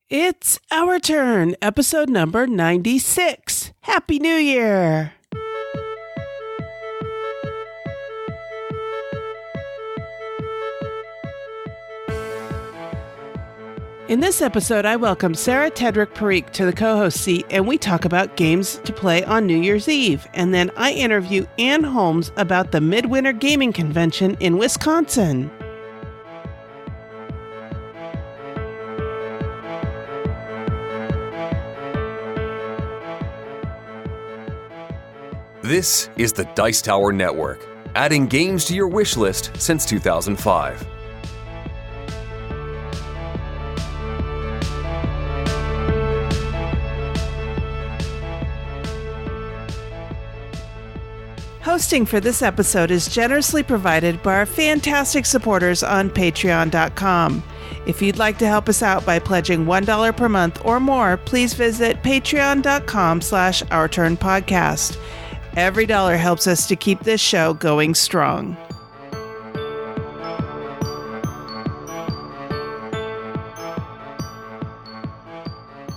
It's our turn, episode number 96. Happy New Year! In this episode, I welcome Sara Tedrick Parikh to the co-host seat, and we talk about games to play on New Year's Eve. And then I interview Anne Holmes about the Midwinter Gaming Convention in Wisconsin. This is the Dice Tower Network, adding games to your wish list since 2005. Hosting for this episode is generously provided by our fantastic supporters on Patreon.com. If you'd like to help us out by pledging $1 per month or more, please visit patreon.com/OurTurnPodcast. Every dollar helps us to keep this show going strong.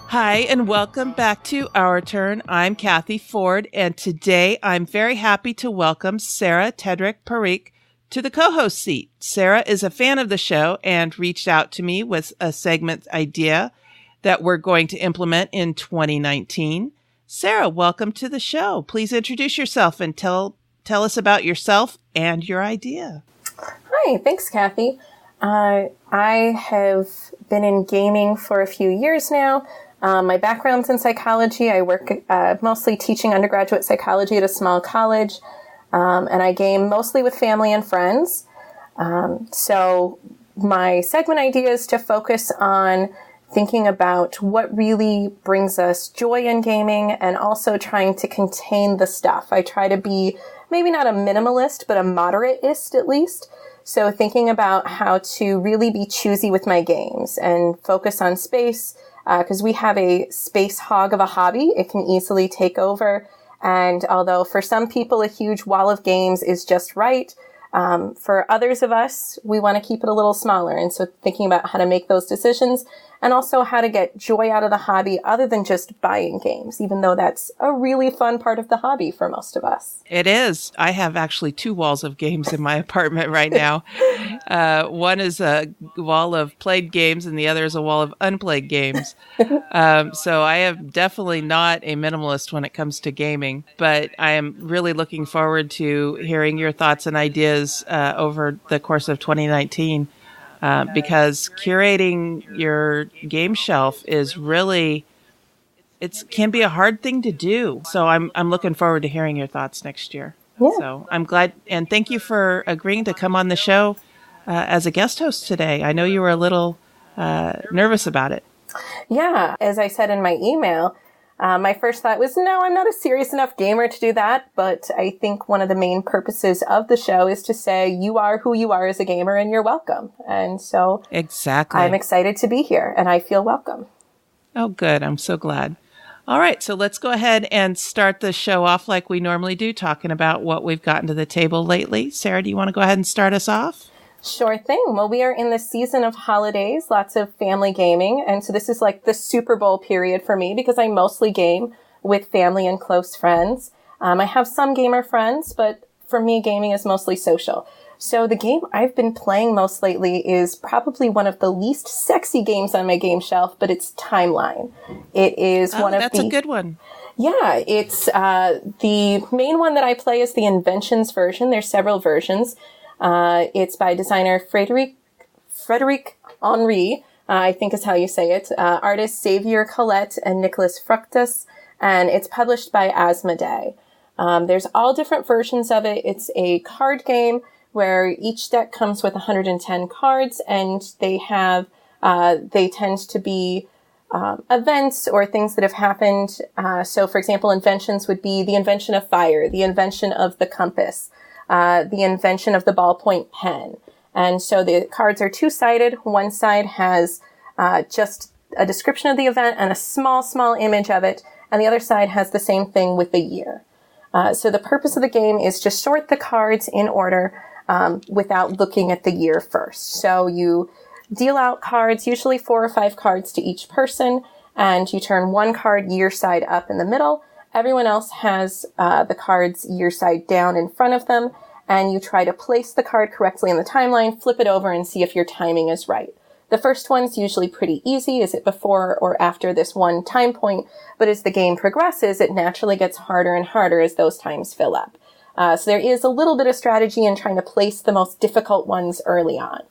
Hi, and welcome back to Our Turn. I'm Cathy Ford, and today I'm very happy to welcome Sara Tedrick Parikh to the co-host seat. Sara is a fan of the show and reached out to me with a segment idea that we're going to implement in 2019. Sara, welcome to the show. Please introduce yourself and tell us about yourself and your idea. Hi, thanks, Cathy. I have been in gaming for a few years now. My background's in psychology. I work mostly teaching undergraduate psychology at a small college, and I game mostly with family and friends. So my segment idea is to focus on thinking about what really brings us joy in gaming and also trying to contain the stuff. I try to be maybe not a minimalist, but a moderateist at least. So thinking about how to really be choosy with my games and focus on space, because we have a space hog of a hobby. It can easily take over. And although for some people a huge wall of games is just right, for others of us, we want to keep it a little smaller. And so thinking about how to make those decisions and also how to get joy out of the hobby other than just buying games, even though that's a really fun part of the hobby for most of us. It is. I have actually 2 walls of games in my apartment right now. One is a wall of played games and the other is a wall of unplayed games. So I am definitely not a minimalist when it comes to gaming, but I am really looking forward to hearing your thoughts and ideas over the course of 2019. Because curating your game shelf is really, can be a hard thing to do. So I'm looking forward to hearing your thoughts next year. Yeah. So I'm glad, and thank you for agreeing to come on the show as a guest host today. I know you were a little nervous about it. Yeah, as I said in my email, my first thought was, no, I'm not a serious enough gamer to do that. But I think one of the main purposes of the show is to say you are who you are as a gamer and you're welcome. And so exactly, I'm excited to be here and I feel welcome. Oh, good. I'm so glad. All right. So let's go ahead and start the show off like we normally do, talking about what we've gotten to the table lately. Sara, do you want to go ahead and start us off? Sure thing. Well, we are in the season of holidays, lots of family gaming. And so this is like the Super Bowl period for me because I mostly game with family and close friends. I have some gamer friends, but for me, gaming is mostly social. So the game I've been playing most lately is probably one of the least sexy games on my game shelf, but it's Timeline. It is one of that's a good one. Yeah, it's the main one that I play is the Inventions version. There's several versions. It's by designer Frédéric Henry, I think is how you say it. Artists Xavier Collette and Nicolas Fructus, and it's published by Asmodee. There's all different versions of it. It's a card game where each deck comes with 110 cards, and they tend to be events or things that have happened. So, for example, inventions would be the invention of fire, the invention of the compass, the invention of the ballpoint pen. And so the cards are 2-sided. One side has just a description of the event and a small image of it. And the other side has the same thing with the year. So the purpose of the game is to sort the cards in order without looking at the year first. So you deal out cards, usually 4 or 5 cards to each person, and you turn one card year side up in the middle. Everyone else has the cards year side down in front of them, and you try to place the card correctly in the timeline, flip it over, and see if your timing is right. The first one's usually pretty easy. Is it before or after this one time point? But as the game progresses, it naturally gets harder and harder as those times fill up. So there is a little bit of strategy in trying to place the most difficult ones early on.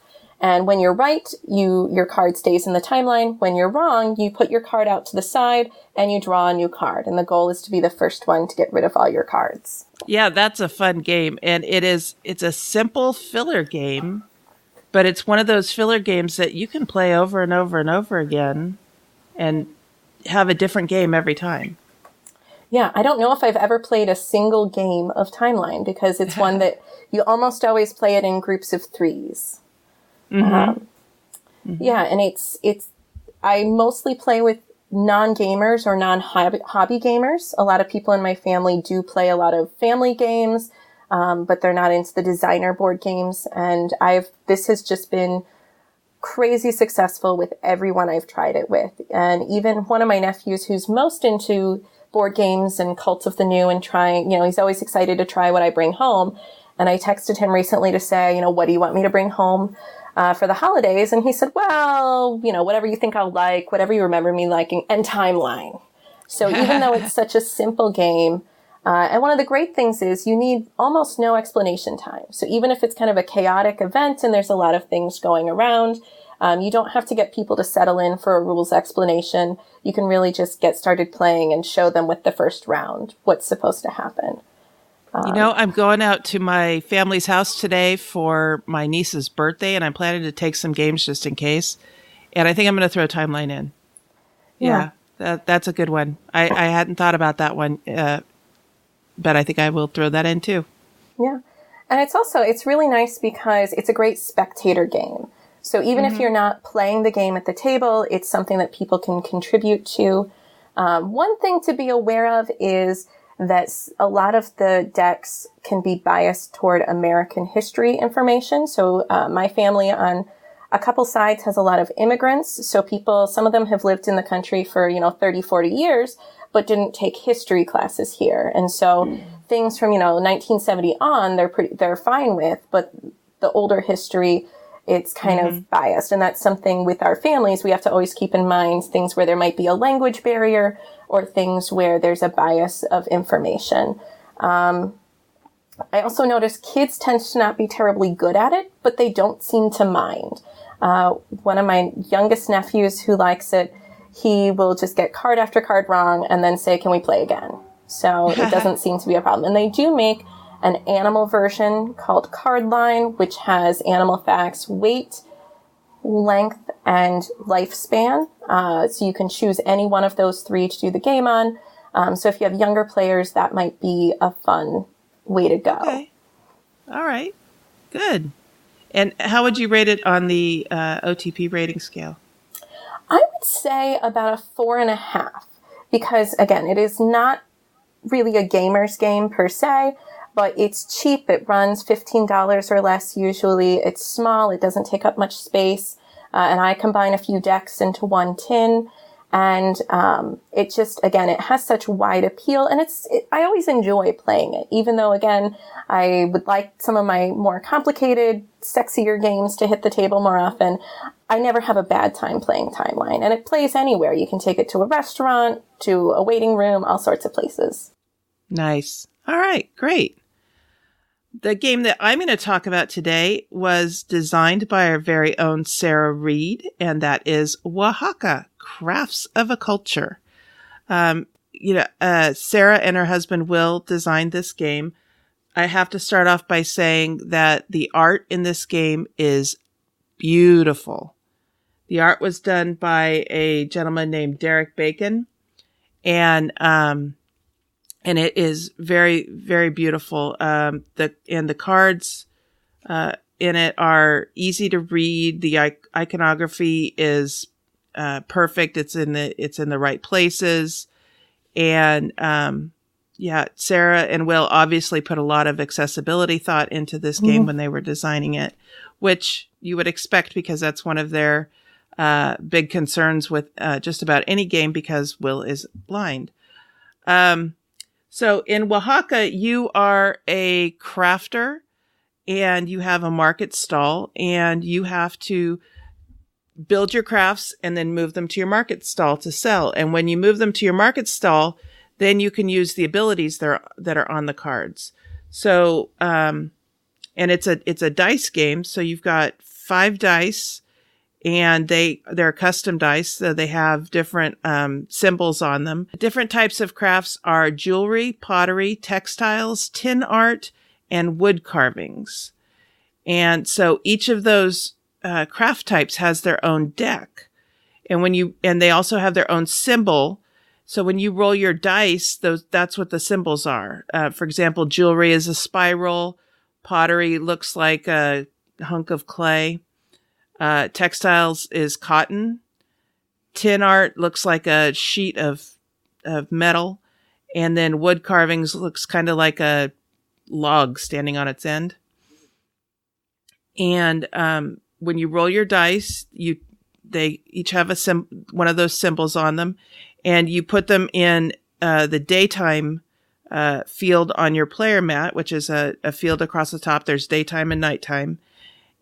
And when you're right, your card stays in the timeline. When you're wrong, you put your card out to the side and you draw a new card. And the goal is to be the first one to get rid of all your cards. Yeah, that's a fun game. And it's a simple filler game, but it's one of those filler games that you can play over and over and over again and have a different game every time. Yeah, I don't know if I've ever played a single game of Timeline because it's one that you almost always play it in groups of 3s. Yeah, and I mostly play with non-gamers or non-hobby gamers. A lot of people in my family do play a lot of family games, but they're not into the designer board games. And this has just been crazy successful with everyone I've tried it with. And even one of my nephews who's most into board games and Cult of the New and trying, he's always excited to try what I bring home. And I texted him recently to say, what do you want me to bring home for the holidays? And he said, well, whatever you think I'll like, whatever you remember me liking, and Timeline. So even though it's such a simple game, and one of the great things is you need almost no explanation time. So even if it's kind of a chaotic event and there's a lot of things going around, you don't have to get people to settle in for a rules explanation. You can really just get started playing and show them with the first round what's supposed to happen. I'm going out to my family's house today for my niece's birthday, and I'm planning to take some games just in case. And I think I'm going to throw Timeline in. Yeah, that's a good one. I hadn't thought about that one, but I think I will throw that in too. Yeah. And it's really nice because it's a great spectator game. So even if you're not playing the game at the table, it's something that people can contribute to. One thing to be aware of is that a lot of the decks can be biased toward American history information. So my family on a couple sides has a lot of immigrants. So some of them have lived in the country for, 30, 40 years, but didn't take history classes here. And so things from, 1970 on, they're fine with, but the older history, it's kind of biased. And that's something with our families we have to always keep in mind, things where there might be a language barrier or things where there's a bias of information. I also notice kids tend to not be terribly good at it, but they don't seem to mind. One of my youngest nephews who likes it, he will just get card after card wrong and then say, can we play again? So it doesn't seem to be a problem. And they do make an animal version called Cardline, which has animal facts, weight, length, and lifespan. So you can choose any one of those 3 to do the game on. So if you have younger players, that might be a fun way to go. Okay. All right. Good. And how would you rate it on the OTP rating scale? I would say about a 4.5, because again, it is not really a gamer's game per se, but it's cheap. It runs $15 or less usually. It's small. It doesn't take up much space. And I combine a few decks into one tin. And it just, again, it has such wide appeal. And I always enjoy playing it, even though, again, I would like some of my more complicated, sexier games to hit the table more often. I never have a bad time playing Timeline. And it plays anywhere. You can take it to a restaurant, to a waiting room, all sorts of places. Nice. All right, great. The game that I'm going to talk about today was designed by our very own Sarah Reed, and that is Oaxaca, Crafts of a Culture. Sarah and her husband Will designed this game. I have to start off by saying that the art in this game is beautiful. The art was done by a gentleman named Derek Bacon, and it is very, very beautiful. The cards in it are easy to read. The iconography is perfect. It's in the right places, and Sarah and Will obviously put a lot of accessibility thought into this game when they were designing it, which you would expect because that's one of their big concerns with just about any game because Will is blind. So in Oaxaca, you are a crafter and you have a market stall and you have to build your crafts and then move them to your market stall to sell. And when you move them to your market stall, then you can use the abilities that are on the cards. So, and it's a dice game. So you've got 5 dice and they're custom dice. So they have different, symbols on them. Different types of crafts are jewelry, pottery, textiles, tin art, and wood carvings. And so each of those craft types has their own deck. And they also have their own symbol. So when you roll your dice, that's what the symbols are. For example, jewelry is a spiral. Pottery looks like a hunk of clay. Textiles is cotton. Tin art looks like a sheet of metal. And then wood carvings looks kind of like a log standing on its end. And when you roll your dice, they each have one of those symbols on them, and you put them in the daytime field on your player mat, which is a field across the top. There's daytime and nighttime.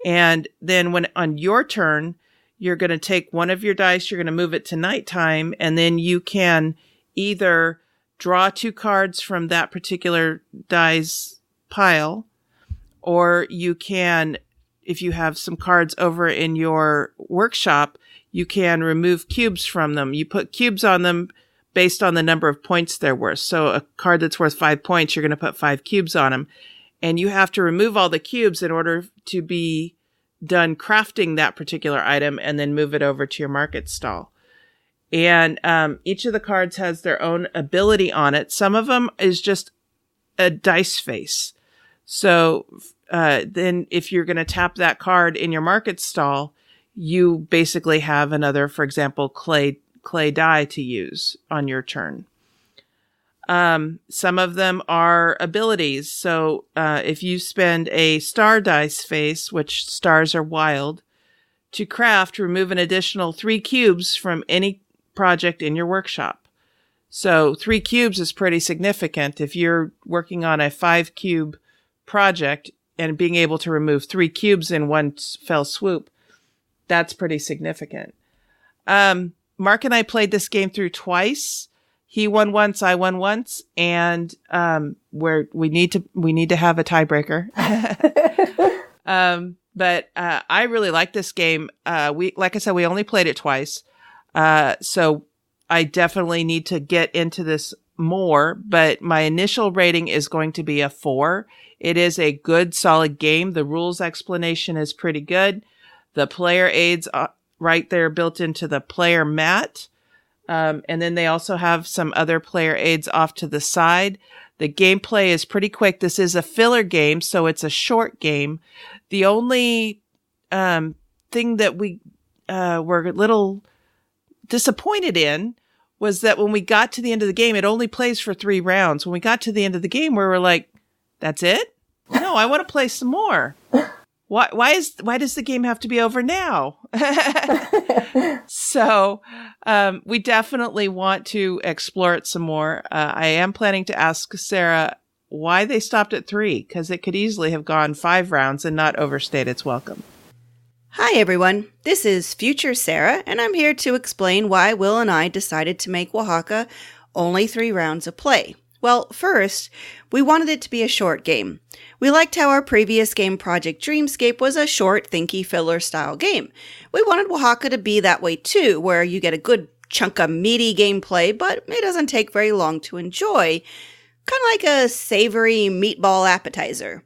And then when on your turn, you're going to take one of your dice, you're going to move it to nighttime, and then you can either draw 2 cards from that particular dice pile, or you can, if you have some cards over in your workshop, you can remove cubes from them. You put cubes on them based on the number of points they're worth. So a card that's worth 5 points, you're going to put 5 cubes on them. And you have to remove all the cubes in order to be done crafting that particular item and then move it over to your market stall. And each of the cards has their own ability on it. Some of them is just a dice face. So then if you're going to tap that card in your market stall, you basically have another, for example, clay die to use on your turn. Some of them are abilities. So if you spend a star dice face, which stars are wild, to craft, remove an additional 3 cubes from any project in your workshop. So 3 cubes is pretty significant. If you're working on a 5 cube project and being able to remove 3 cubes in one fell swoop, that's pretty significant. Mark and I played this game through twice. He won once, I won once, and we need to have a tiebreaker. But I really like this game. Like I said, we only played it twice. So I definitely need to get into this more, but my initial rating is going to be a 4. It is a good, solid game. The rules explanation is pretty good. The player aids are right there built into the player mat. And then they also have some other player aids off to the side. The gameplay is pretty quick. This is a filler game, so it's a short game. The only thing that we were a little disappointed in was that when we got to the end of the game, it only plays for 3 rounds. When we got to the end of the game, we were like, that's it? No, I want to play some more. Why does the game have to be over now? So we definitely want to explore it some more. I am planning to ask Sarah why they stopped at 3, because it could easily have gone 5 rounds and not overstayed its welcome. Hi everyone, this is Future Sarah, and I'm here to explain why Will and I decided to make Oaxaca only 3 rounds of play. Well, first, we wanted it to be a short game. We liked how our previous game, Project Dreamscape, was a short, thinky filler style game. We wanted Oaxaca to be that way too, where you get a good chunk of meaty gameplay, but it doesn't take very long to enjoy. Kind of like a savory meatball appetizer.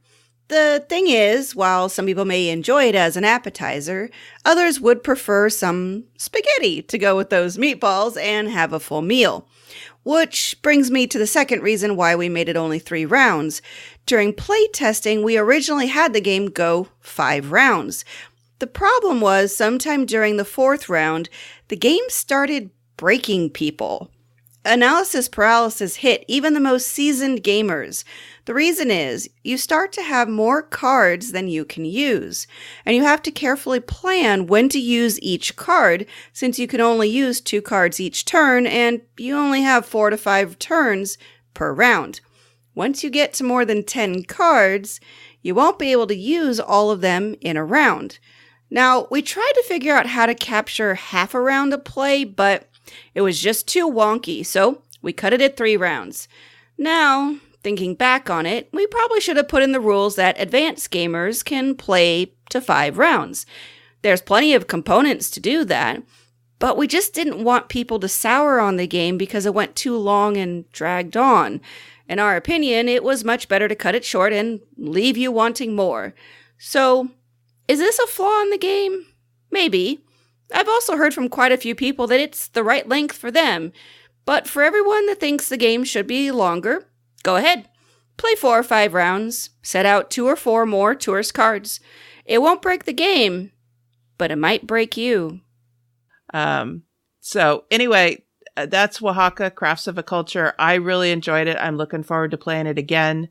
The thing is, while some people may enjoy it as an appetizer, others would prefer some spaghetti to go with those meatballs and have a full meal. Which brings me to the second reason why we made it only 3 rounds. During playtesting, we originally had the game go 5 rounds. The problem was, sometime during the 4th round, the game started breaking people. analysis paralysis hit even the most seasoned gamers. The reason is you start to have more cards than you can use, and you have to carefully plan when to use each card since you can only use 2 cards each turn and you only have 4 to 5 turns per round. Once you get to more than 10 cards, you won't be able to use all of them in a round. Now, we tried to figure out how to capture half a round of play, but it was just too wonky, so we cut it at 3 rounds. Now, thinking back on it, we probably should have put in the rules that advanced gamers can play to 5 rounds. There's plenty of components to do that, but we just didn't want people to sour on the game because it went too long and dragged on. In our opinion, it was much better to cut it short and leave you wanting more. So, is this a flaw in the game? Maybe. I've also heard from quite a few people that it's the right length for them. But for everyone that thinks the game should be longer, go ahead. Play 4 or 5 rounds. Set out 2 or 4 more tourist cards. It won't break the game, but it might break you. So anyway, that's Oaxaca, Crafts of a Culture. I really enjoyed it. I'm looking forward to playing it again.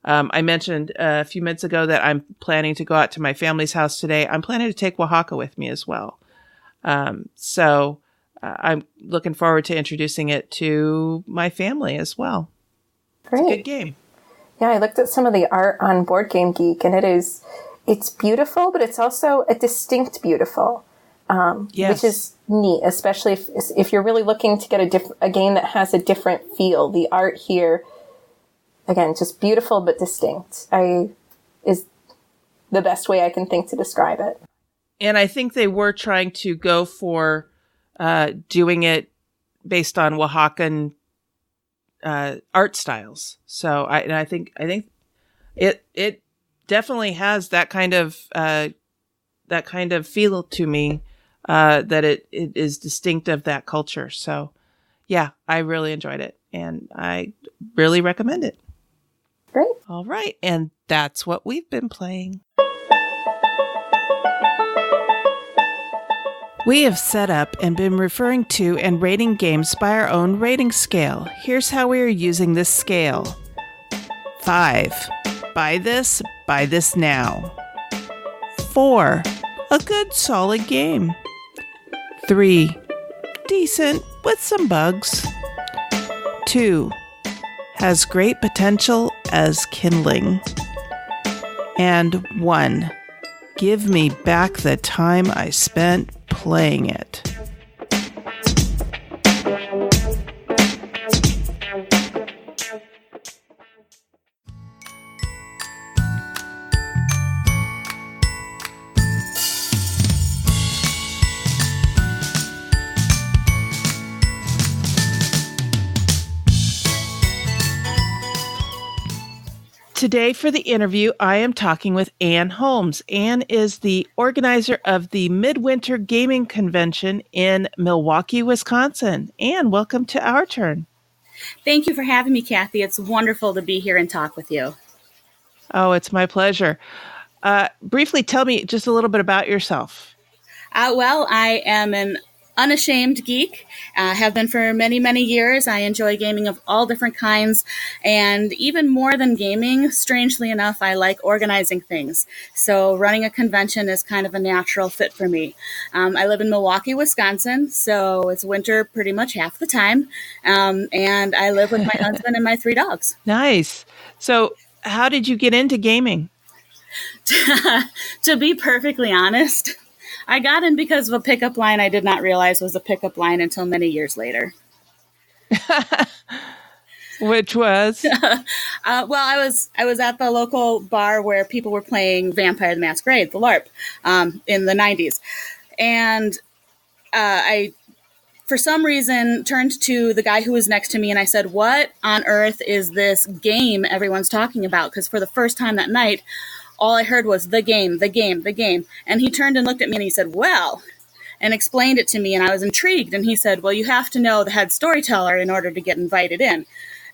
I mentioned a few minutes ago that I'm planning to go out to my family's house today. I'm planning to take Oaxaca with me as well. So I'm looking forward to introducing it to my family as well. Great. It's a good game. Yeah, I looked at some of the art on Board Game Geek, and it's beautiful, but it's also a distinct beautiful, yes. which is neat, especially if you're really looking to get a game that has a different feel. The art here, again, just beautiful but distinct, is the best way I can think to describe it. And I think they were trying to go for doing it based on Oaxacan art styles. So I think it definitely has that kind of feel to me, that it is distinct of that culture. So yeah, I really enjoyed it and I really recommend it. Great. All right. And that's what we've been playing. We have set up and been referring to and rating games by our own rating scale. Here's how we are using this scale. 5. Buy this now. 4. A good solid game. 3. Decent with some bugs. 2. Has great potential as kindling. And 1. Give me back the time I spent playing it. Today for the interview, I am talking with Anne Holmes. Anne is the organizer of the Midwinter Gaming Convention in Milwaukee, Wisconsin. Anne, welcome to Our Turn. Thank you for having me, Cathy. It's wonderful to be here and talk with you. Oh, it's my pleasure. Briefly, tell me just a little bit about yourself. Well, I am an unashamed geek, have been for many, many years. I enjoy gaming of all different kinds, and even more than gaming, strangely enough, I like organizing things. So running a convention is kind of a natural fit for me. I live in Milwaukee, Wisconsin, so it's winter pretty much half the time, and I live with my husband and my 3 dogs. Nice. So how did you get into gaming? To be perfectly honest, I got in because of a pickup line I did not realize was a pickup line until many years later. Which was? Well, I was at the local bar where people were playing Vampire the Masquerade, the LARP, in the 90s. And I, for some reason, turned to the guy who was next to me and I said, "What on earth is this game everyone's talking about?" Because for the first time that night, all I heard was the game, the game, the game. And he turned and looked at me and he said, "Well," and explained it to me. And I was intrigued. And he said, "Well, you have to know the head storyteller in order to get invited in."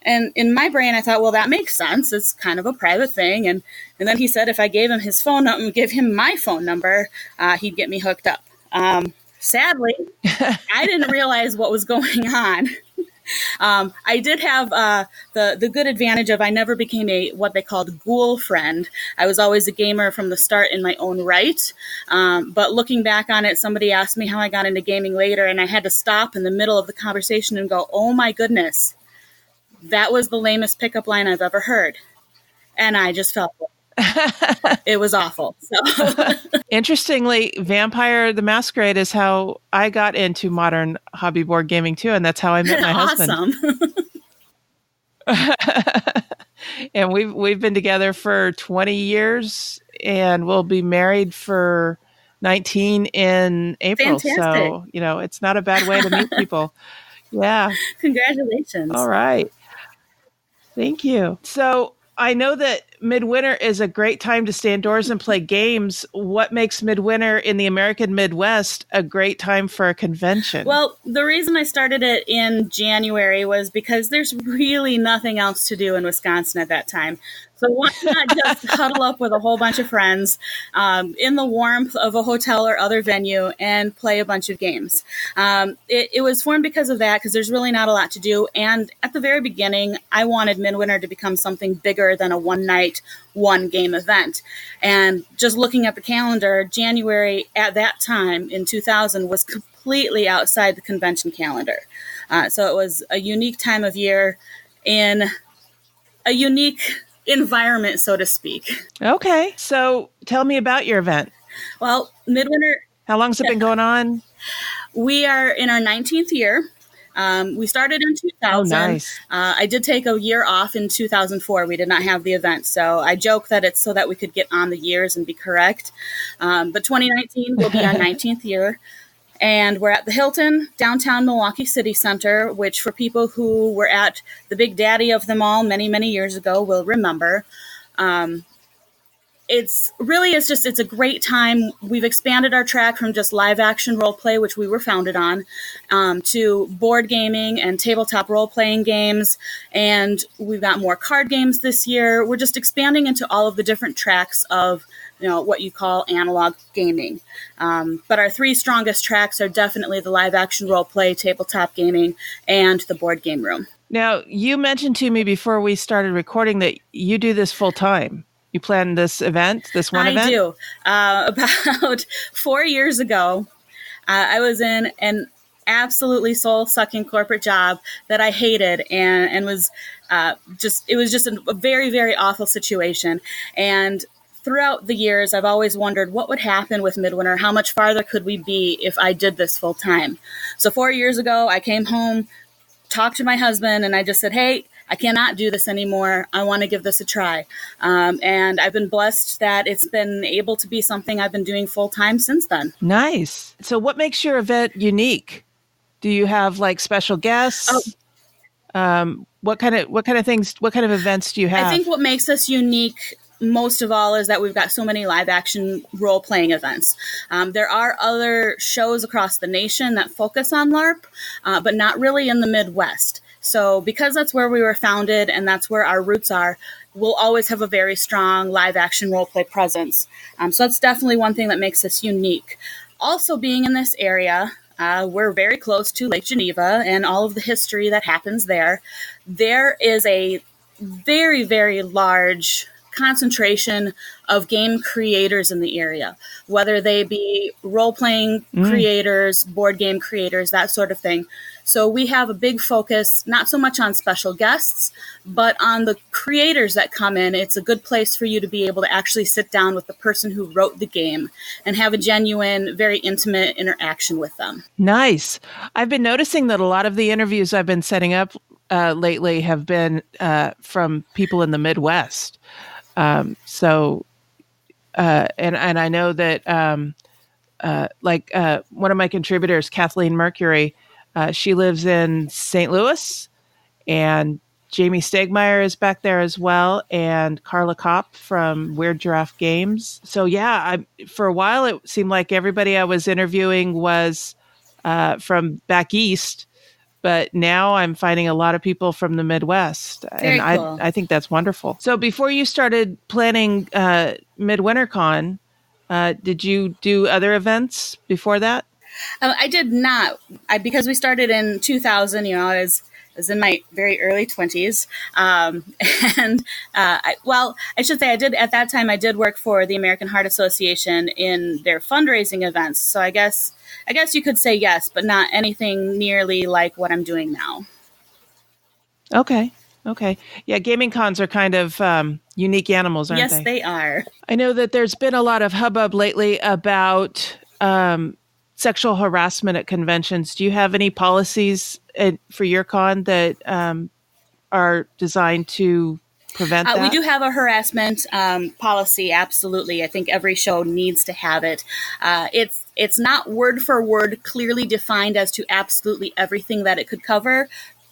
And in my brain, I thought, well, that makes sense. It's kind of a private thing. And then he said, if I gave him his phone number, give him my phone number, he'd get me hooked up. Sadly, I didn't realize what was going on. I did have the good advantage of I never became a what they called ghoul friend. I was always a gamer from the start in my own right. But looking back on it, somebody asked me how I got into gaming later, and I had to stop in the middle of the conversation and go, "Oh my goodness, that was the lamest pickup line I've ever heard," and I just felt it was awful. So. Interestingly, Vampire the Masquerade is how I got into modern hobby board gaming too, and that's how I met my husband. Awesome. And we've been together for 20 years, and we'll be married for 19 in April. Fantastic. So, it's not a bad way to meet people. Yeah. Congratulations. All right. Thank you. So I know that Midwinter is a great time to stay indoors and play games. What makes Midwinter in the American Midwest a great time for a convention? Well, the reason I started it in January was because there's really nothing else to do in Wisconsin at that time. So why not just huddle up with a whole bunch of friends in the warmth of a hotel or other venue and play a bunch of games? It was formed because of that, because there's really not a lot to do. And at the very beginning, I wanted Midwinter to become something bigger than a one-night, one-game event. And just looking at the calendar, January at that time in 2000 was completely outside the convention calendar. So it was a unique time of year in a unique environment, so to speak. Okay. So tell me about your event. Well, Midwinter. How long has it been going on? We are in our 19th year. We started in 2000. Oh, nice. I did take a year off in 2004. We did not have the event. So I joke that it's so that we could get on the years and be correct. But 2019 will be our 19th year. And we're at the Hilton, downtown Milwaukee City Center, which for people who were at the big daddy of them all many, many years ago will remember. It's a great time. We've expanded our track from just live action role play, which we were founded on, to board gaming and tabletop role playing games. And we've got more card games this year. We're just expanding into all of the different tracks of what you call analog gaming. But our three strongest tracks are definitely the live action role play, tabletop gaming, and the board game room. Now, you mentioned to me before we started recording that you do this full time. You plan this event, this one event? I do. About 4 years ago, I was in an absolutely soul-sucking corporate job that I hated and was it was just a very, very awful situation. And throughout the years, I've always wondered what would happen with Midwinter. How much farther could we be if I did this full time? So 4 years ago, I came home, talked to my husband, and I just said, hey, I cannot do this anymore. I want to give this a try. And I've been blessed that it's been able to be something I've been doing full time since then. Nice. So what makes your event unique? Do you have like special guests? What kind of things, what kind of events do you have? I think what makes us unique most of all is that we've got so many live action role playing events. There are other shows across the nation that focus on LARP, but not really in the Midwest. So because that's where we were founded and that's where our roots are, we'll always have a very strong live action role play presence. So that's definitely one thing that makes us unique. Also being in this area, we're very close to Lake Geneva and all of the history that happens there. There is a very, very large concentration of game creators in the area, whether they be role-playing creators, board game creators, that sort of thing. So we have a big focus, not so much on special guests, but on the creators that come in. It's a good place for you to be able to actually sit down with the person who wrote the game and have a genuine, very intimate interaction with them. Nice. I've been noticing that a lot of the interviews I've been setting up lately have been from people in the Midwest. And I know that one of my contributors, Kathleen Mercury, she lives in St. Louis, and Jamie Stegmeyer is back there as well, and Carla Kopp from Weird Giraffe Games. So yeah, for a while it seemed like everybody I was interviewing was from back east, but now I'm finding a lot of people from the Midwest. Very and cool. I think that's wonderful. So before you started planning MidwinterCon, did you do other events before that? I did not. Because we started in 2000, I was was in my very early 20s. I should say at that time, I did work for the American Heart Association in their fundraising events. So I guess you could say yes, but not anything nearly like what I'm doing now. Okay. Yeah, gaming cons are kind of unique animals, aren't they? Yes, they are. I know that there's been a lot of hubbub lately about sexual harassment at conventions. Do you have any policies for your con that are designed to prevent that? We do have a harassment policy, absolutely. I think every show needs to have it. It's not word for word clearly defined as to absolutely everything that it could cover,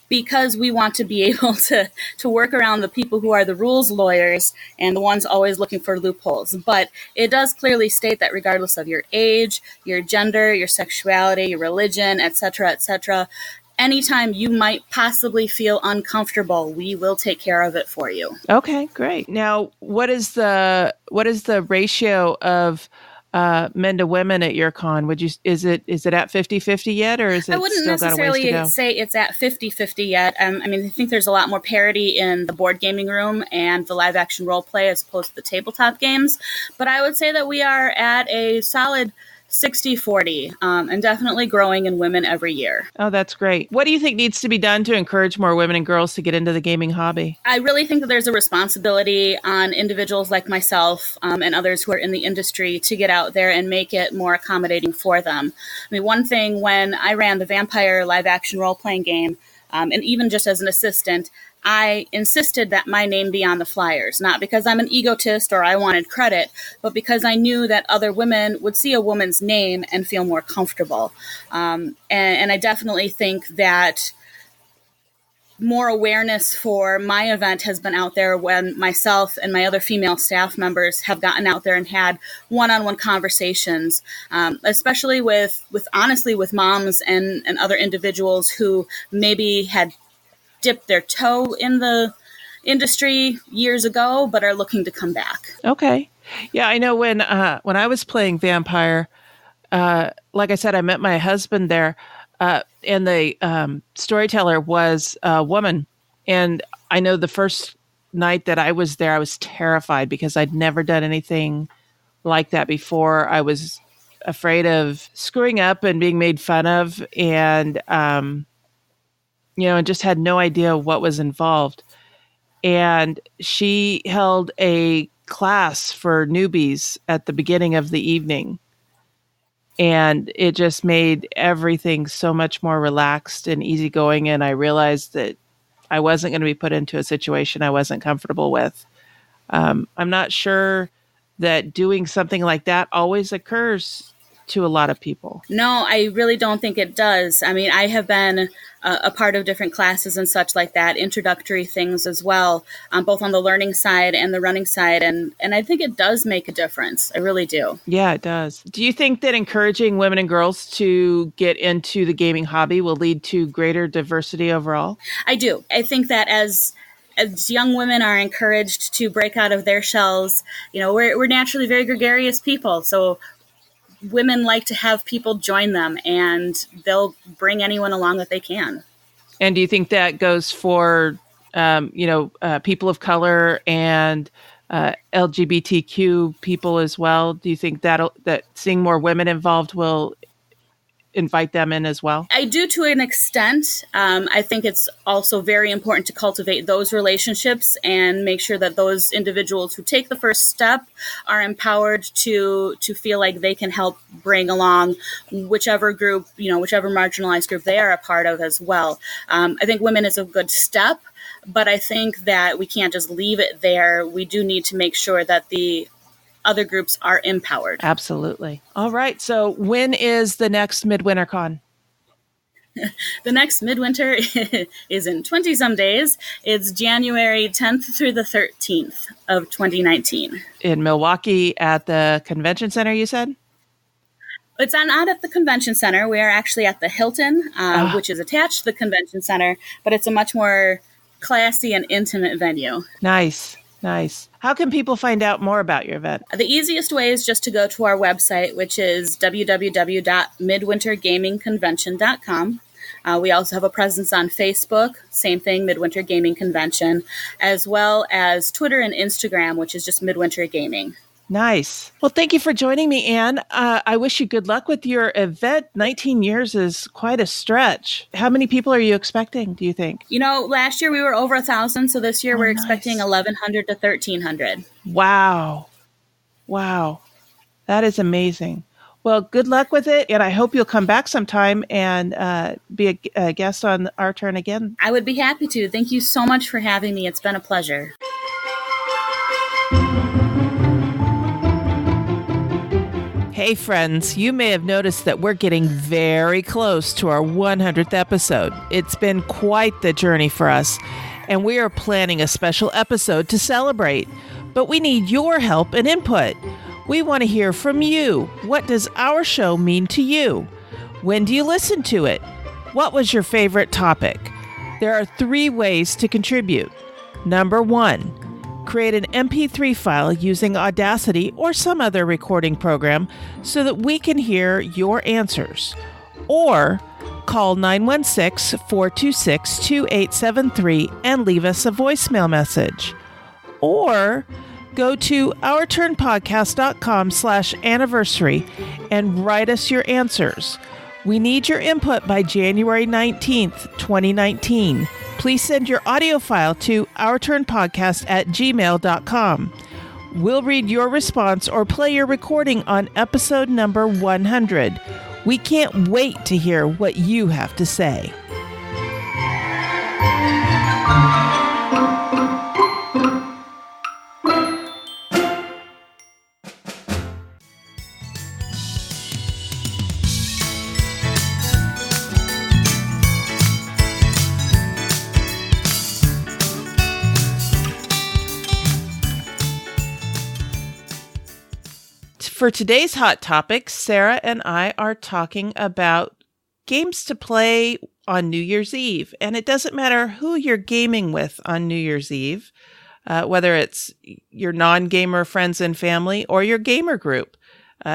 because we want to be able to work around the people who are the rules lawyers and the ones always looking for loopholes. But it does clearly state that regardless of your age, your gender, your sexuality, your religion, et cetera, anytime you might possibly feel uncomfortable, we will take care of it for you. Okay, great. Now, what is the ratio of men to women at your con? Is it at 50-50 yet, or is it I wouldn't still got a ways to go? necessarily say it's at 50-50 yet. I think there's a lot more parity in the board gaming room and the live action role play as opposed to the tabletop games. But I would say that we are at a solid 60-40, and definitely growing in women every year. Oh, that's great. What do you think needs to be done to encourage more women and girls to get into the gaming hobby? I really think that there's a responsibility on individuals like myself and others who are in the industry to get out there and make it more accommodating for them. I mean, one thing when I ran the vampire live action role-playing game, and even just as an assistant, I insisted that my name be on the flyers, not because I'm an egotist or I wanted credit, but because I knew that other women would see a woman's name and feel more comfortable. And I definitely think that more awareness for my event has been out there when myself and my other female staff members have gotten out there and had one-on-one conversations, especially with moms and other individuals who maybe had dipped their toe in the industry years ago, but are looking to come back. Okay. Yeah, I know when I was playing vampire, like I said, I met my husband there, and the storyteller was a woman. And I know the first night that I was there, I was terrified because I'd never done anything like that before. I was afraid of screwing up and being made fun of, and and just had no idea what was involved. And she held a class for newbies at the beginning of the evening. And it just made everything so much more relaxed and easygoing. And I realized that I wasn't going to be put into a situation I wasn't comfortable with. I'm not sure that doing something like that always occurs to a lot of people. No, I really don't think it does. I mean, I have been a part of different classes and such like that, introductory things as well, both on the learning side and the running side. And I think it does make a difference. I really do. Yeah, it does. Do you think that encouraging women and girls to get into the gaming hobby will lead to greater diversity overall? I do. I think that as young women are encouraged to break out of their shells, we're naturally very gregarious people. So women like to have people join them, and they'll bring anyone along that they can. And do you think that goes for, people of color and LGBTQ people as well? Do you think that seeing more women involved will invite them in as well? I do, to an extent. I think it's also very important to cultivate those relationships and make sure that those individuals who take the first step are empowered to feel like they can help bring along whichever group, whichever marginalized group they are a part of as well. I think women is a good step, but I think that we can't just leave it there. We do need to make sure that the other groups are empowered. Absolutely. All right. So when is the next Midwinter Con? The next Midwinter is in 20-some days. It's January 10th through the 13th of 2019. In Milwaukee at the convention center, you said? It's not at the convention center. We are actually at the Hilton, which is attached to the convention center, but it's a much more classy and intimate venue. Nice. How can people find out more about your event? The easiest way is just to go to our website, which is www.midwintergamingconvention.com. We also have a presence on Facebook, same thing, Midwinter Gaming Convention, as well as Twitter and Instagram, which is just Midwinter Gaming. Nice. Well, thank you for joining me, Anne. I wish you good luck with your event. 19 years is quite a stretch. How many people are you expecting, do you think? Last year we were over 1,000, so this year we're expecting 1,100 to 1,300. Wow. That is amazing. Well, good luck with it, and I hope you'll come back sometime and be a guest on Our Turn Again. I would be happy to. Thank you so much for having me. It's been a pleasure. Hey friends, you may have noticed that we're getting very close to our 100th episode. It's been quite the journey for us, and we are planning a special episode to celebrate. But we need your help and input. We want to hear from you. What does our show mean to you? When do you listen to it? What was your favorite topic? There are 3 ways to contribute. Number 1. Create an MP3 file using Audacity or some other recording program so that we can hear your answers. Or call 916-426-2873 and leave us a voicemail message. Or go to ourturnpodcast.com/anniversary and write us your answers. We need your input by January 19th, 2019. Please send your audio file to ourturnpodcast@gmail.com. We'll read your response or play your recording on episode number 100. We can't wait to hear what you have to say. For today's hot topic, Sarah and I are talking about games to play on New Year's Eve. And it doesn't matter who you're gaming with on New Year's Eve, whether it's your non-gamer friends and family or your gamer group.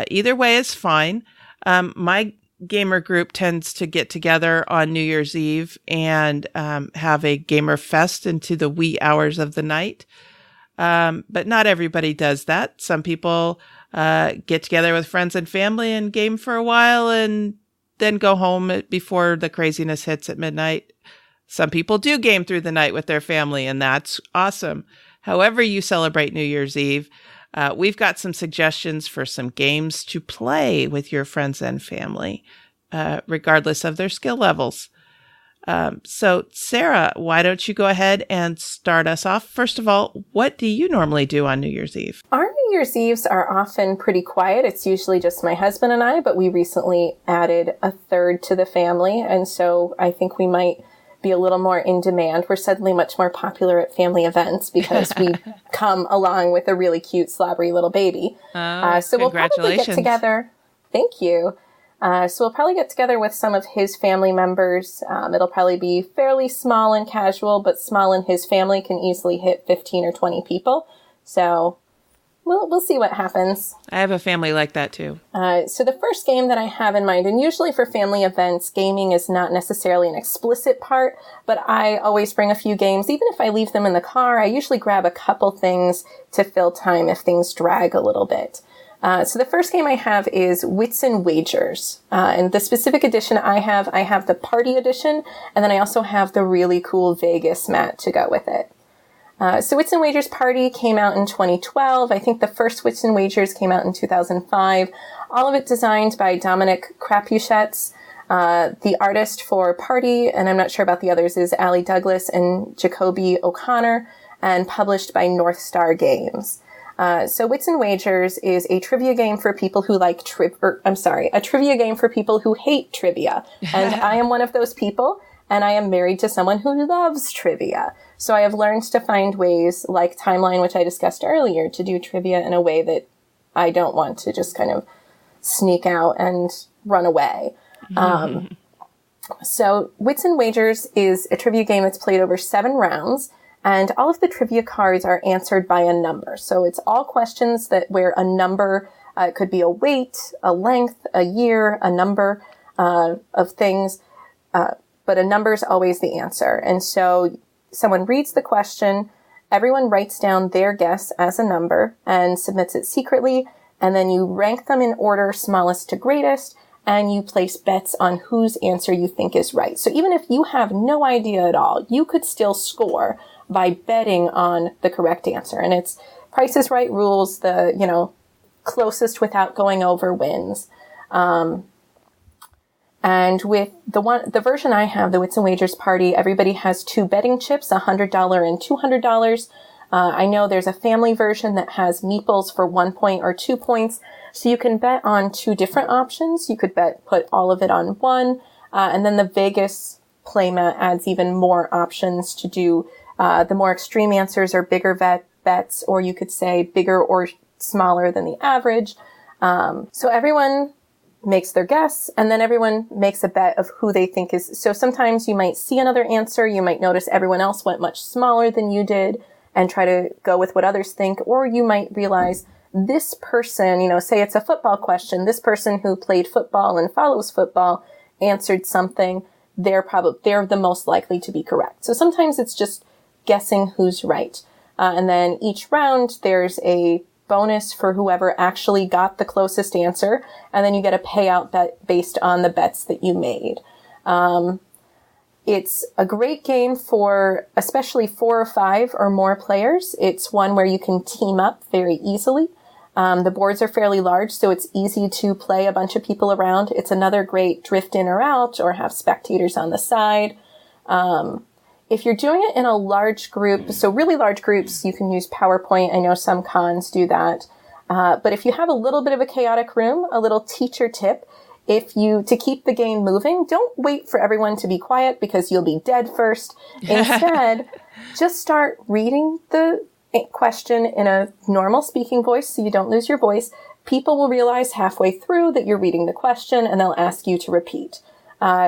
Either way is fine. My gamer group tends to get together on New Year's Eve and have a gamer fest into the wee hours of the night. But not everybody does that. Some people get together with friends and family and game for a while and then go home before the craziness hits at midnight. Some people do game through the night with their family, and that's awesome. However you celebrate New Year's Eve, we've got some suggestions for some games to play with your friends and family, regardless of their skill levels. So Sarah, why don't you go ahead and start us off? First of all, what do you normally do on New Year's Eve? Our New Year's Eves are often pretty quiet. It's usually just my husband and I, but we recently added a third to the family. And so I think we might be a little more in demand. We're suddenly much more popular at family events because we come along with a really cute, slobbery little baby. So we'll probably get together. Thank you. So we'll probably get together with some of his family members. It'll probably be fairly small and casual, but small in his family can easily hit 15 or 20 people. So we'll see what happens. I have a family like that too. So the first game that I have in mind, and usually for family events, gaming is not necessarily an explicit part, but I always bring a few games. Even if I leave them in the car, I usually grab a couple things to fill time if things drag a little bit. So the first game I have is Wits Wagers. And the specific edition I have the party edition, and then I also have the really cool Vegas mat to go with it. So Wits Wagers Party came out in 2012. I think the first Wits Wagers came out in 2005. All of it designed by Dominic Crapuchettes. The artist for Party, and I'm not sure about the others, is Ali Douglas and Jacoby O'Connor, and published by North Star Games. So Wits Wagers is a trivia game for people who like a trivia game for people who hate trivia. And I am one of those people, and I am married to someone who loves trivia. So I have learned to find ways, like Timeline, which I discussed earlier, to do trivia in a way that I don't want to just kind of sneak out and run away. So Wits Wagers is a trivia game that's played over 7 rounds. And all of the trivia cards are answered by a number. So it's all questions where a number, it could be a weight, a length, a year, a number of things. but a number is always the answer. And so someone reads the question, everyone writes down their guess as a number and submits it secretly, and then you rank them in order smallest to greatest, and you place bets on whose answer you think is right. So even if you have no idea at all, you could still score by betting on the correct answer. And it's Price is Right rules, the, closest without going over wins. And with the version I have, the Wits and Wagers party, everybody has 2 betting chips, $100 and $200. I know there's a family version that has meeples for 1 point or 2 points. So you can bet on 2 different options. You could put all of it on one. And then the Vegas playmat adds even more options to do. The more extreme answers are bigger bets, or you could say bigger or smaller than the average. So everyone makes their guess, and then everyone makes a bet of who they think is. So sometimes you might see another answer. You might notice everyone else went much smaller than you did and try to go with what others think. Or you might realize this person, say it's a football question, this person who played football and follows football answered something. They're the most likely to be correct. So sometimes it's just guessing who's right. And then each round there's a bonus for whoever actually got the closest answer, and then you get a payout bet based on the bets that you made. It's a great game for especially 4 or 5 or more players. It's one where you can team up very easily. The boards are fairly large, so it's easy to play a bunch of people around. It's another great drift in or out, or have spectators on the side. If you're doing it in a large group, so really large groups, you can use PowerPoint. I know some cons do that. But if you have a little bit of a chaotic room, a little teacher tip, to keep the game moving, don't wait for everyone to be quiet because you'll be dead first. Instead, just start reading the question in a normal speaking voice so you don't lose your voice. People will realize halfway through that you're reading the question, and they'll ask you to repeat.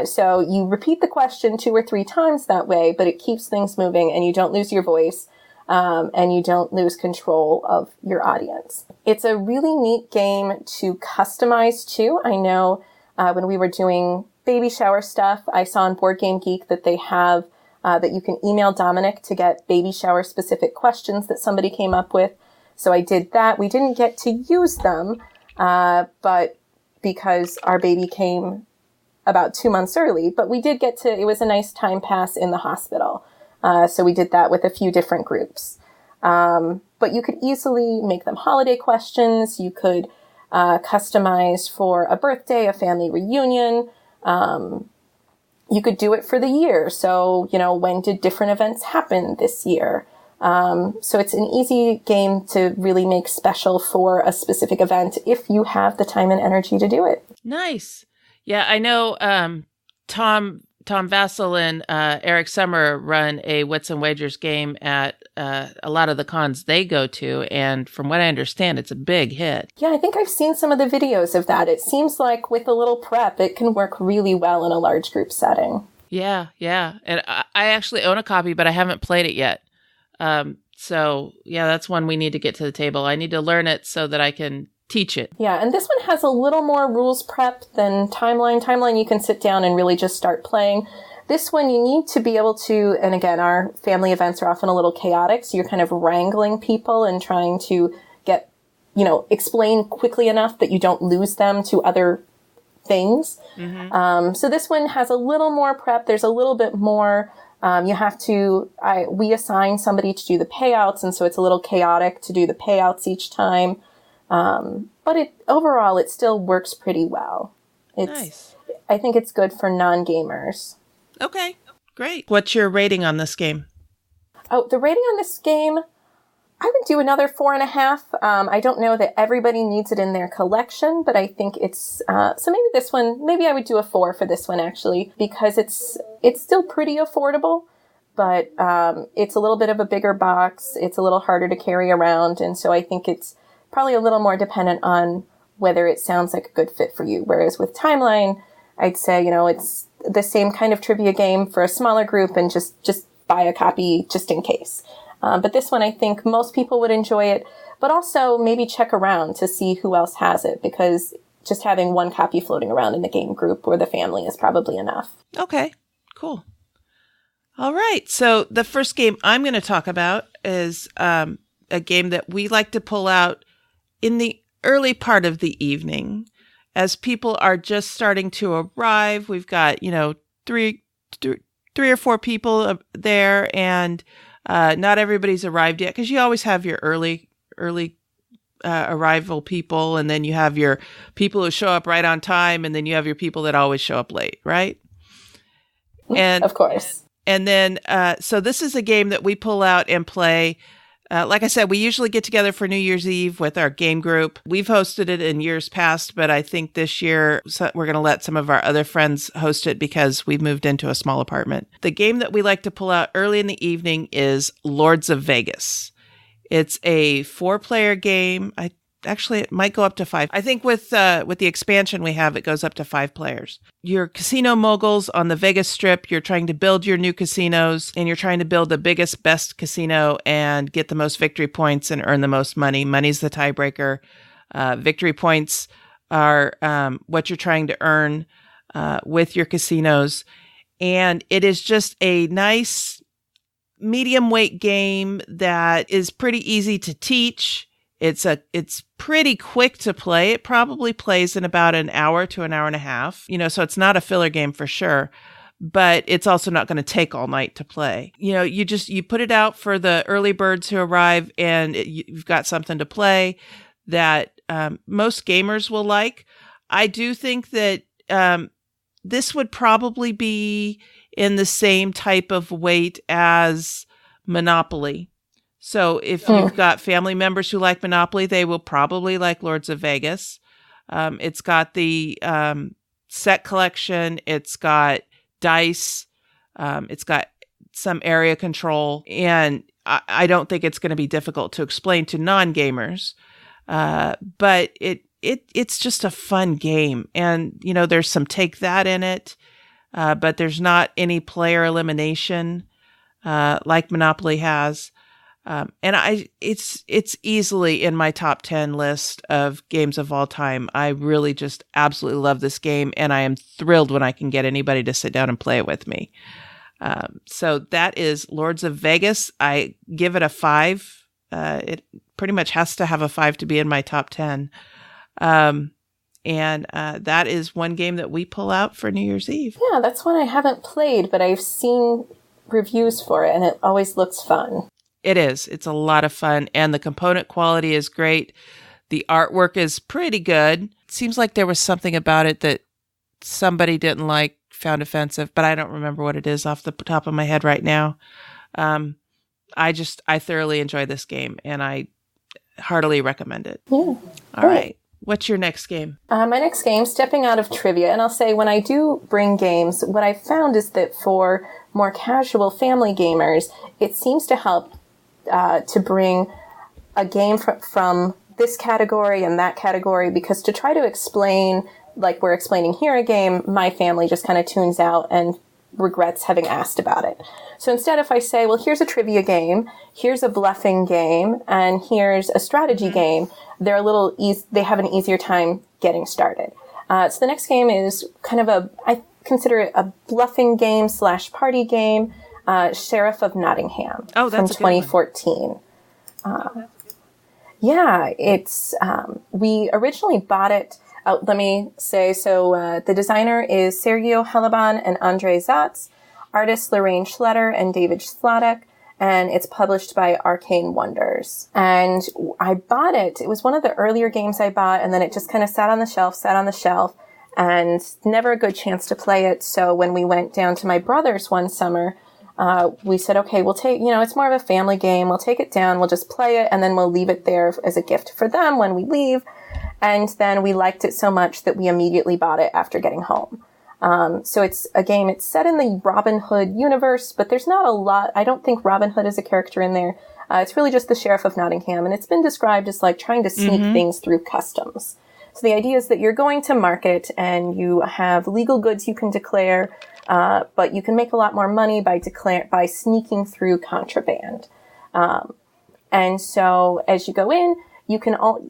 So you repeat the question 2 or 3 times that way, but it keeps things moving and you don't lose your voice, and you don't lose control of your audience. It's a really neat game to customize too. I know, when we were doing baby shower stuff, I saw on Board Game Geek that they have, that you can email Dominic to get baby shower specific questions that somebody came up with. So I did that. We didn't get to use them, but because our baby came about 2 months early, but we did it was a nice time pass in the hospital. So we did that with a few different groups. But you could easily make them holiday questions. You could customize for a birthday, a family reunion. You could do it for the year. So, when did different events happen this year? So it's an easy game to really make special for a specific event if you have the time and energy to do it. Nice. Yeah, I know Tom Vassell and Eric Summer run a Wits and Wagers game at a lot of the cons they go to, and from what I understand, it's a big hit. Yeah, I think I've seen some of the videos of that. It seems like with a little prep, it can work really well in a large group setting. Yeah. And I actually own a copy, but I haven't played it yet. So, yeah, that's one we need to get to the table. I need to learn it so that I can teach it. Yeah, and this one has a little more rules prep than Timeline. Timeline, you can sit down and really just start playing. This one, you need to be able to, and again, our family events are often a little chaotic, so you're kind of wrangling people and trying to get, explain quickly enough that you don't lose them to other things. Mm-hmm. So this one has a little more prep. There's a little bit more. We assign somebody to do the payouts, and so it's a little chaotic to do the payouts each time. But overall, it still works pretty well. Nice. I think it's good for non-gamers. Okay, great. What's your rating on this game? Oh, the rating on this game, I would do another 4.5. I don't know that everybody needs it in their collection, but I think it's, so maybe this one, maybe I would do a 4 for this one actually, because it's still pretty affordable, but, it's a little bit of a bigger box. It's a little harder to carry around. And so I think it's probably a little more dependent on whether it sounds like a good fit for you. Whereas with Timeline, I'd say, it's the same kind of trivia game for a smaller group and just buy a copy just in case. But this one, I think most people would enjoy it, but also maybe check around to see who else has it, because just having one copy floating around in the game group or the family is probably enough. Okay, cool. All right. So the first game I'm going to talk about is a game that we like to pull out in the early part of the evening as people are just starting to arrive. We've got, three or four people there, and not everybody's arrived yet, because you always have your early arrival people, and then you have your people who show up right on time, and then you have your people that always show up late, right? And of course. And then, so this is a game that we pull out and play. Like I said, we usually get together for New Year's Eve with our game group. We've hosted it in years past, but I think this year we're going to let some of our other friends host it because we've moved into a small apartment. The game that we like to pull out early in the evening is Lords of Vegas. It's a 4-player game. Actually, it might go up to 5. I think with the expansion we have, it goes up to 5 players. You're casino moguls on the Vegas Strip. You're trying to build your new casinos, and you're trying to build the biggest, best casino and get the most victory points and earn the most money. Money's the tiebreaker. Victory points are what you're trying to earn with your casinos. And it is just a nice medium weight game that is pretty easy to teach. It's pretty quick to play. It probably plays in about an hour to an hour and a half, so it's not a filler game for sure, but it's also not going to take all night to play. You put it out for the early birds who arrive, and you've got something to play that most gamers will like. I do think that this would probably be in the same type of weight as Monopoly. So if you've got family members who like Monopoly, they will probably like Lords of Vegas. It's got the set collection. It's got dice. It's got some area control. And I don't think it's going to be difficult to explain to non-gamers. But it's just a fun game. And, there's some take that in it. But there's not any player elimination like Monopoly has. And it's easily in my top 10 list of games of all time. I really just absolutely love this game, and I am thrilled when I can get anybody to sit down and play it with me. So that is Lords of Vegas. I give it a 5. It pretty much has to have a 5 to be in my top 10. And that is one game that we pull out for New Year's Eve. Yeah, that's one I haven't played, but I've seen reviews for it, and it always looks fun. It is. It's a lot of fun, and the component quality is great. The artwork is pretty good. It seems like there was something about it that somebody didn't like, found offensive, but I don't remember what it is off the top of my head right now. I thoroughly enjoy this game, and I heartily recommend it. Yeah. All right. What's your next game? My next game, stepping out of trivia, and I'll say when I do bring games, what I've found is that for more casual family gamers, it seems to help to bring a game from this category and that category, because to try to explain, like we're explaining here a game, my family just kind of tunes out and regrets having asked about it. So instead, if I say, well, here's a trivia game, here's a bluffing game, and here's a strategy game, they're they have an easier time getting started. So the next game is kind of I consider it a bluffing game / party game, Sheriff of Nottingham from 2014. Yeah, it's, we originally bought it. Let me say, the designer is Sergio Helaban and Andre Zatz, artists Lorraine Schletter and David Sladek, and it's published by Arcane Wonders. And I bought it. It was one of the earlier games I bought, and then it just kind of sat on the shelf, and never a good chance to play it. So when we went down to my brother's one summer, we said, okay, we'll take, it's more of a family game. We'll take it down. We'll just play it, and then we'll leave it there as a gift for them when we leave. And then we liked it so much that we immediately bought it after getting home. So it's a game, it's set in the Robin Hood universe, but there's not a lot. I don't think Robin Hood is a character in there. It's really just the Sheriff of Nottingham, and it's been described as like trying to sneak things through customs. So the idea is that you're going to market and you have legal goods you can declare, but you can make a lot more money by sneaking through contraband. And so as you go in,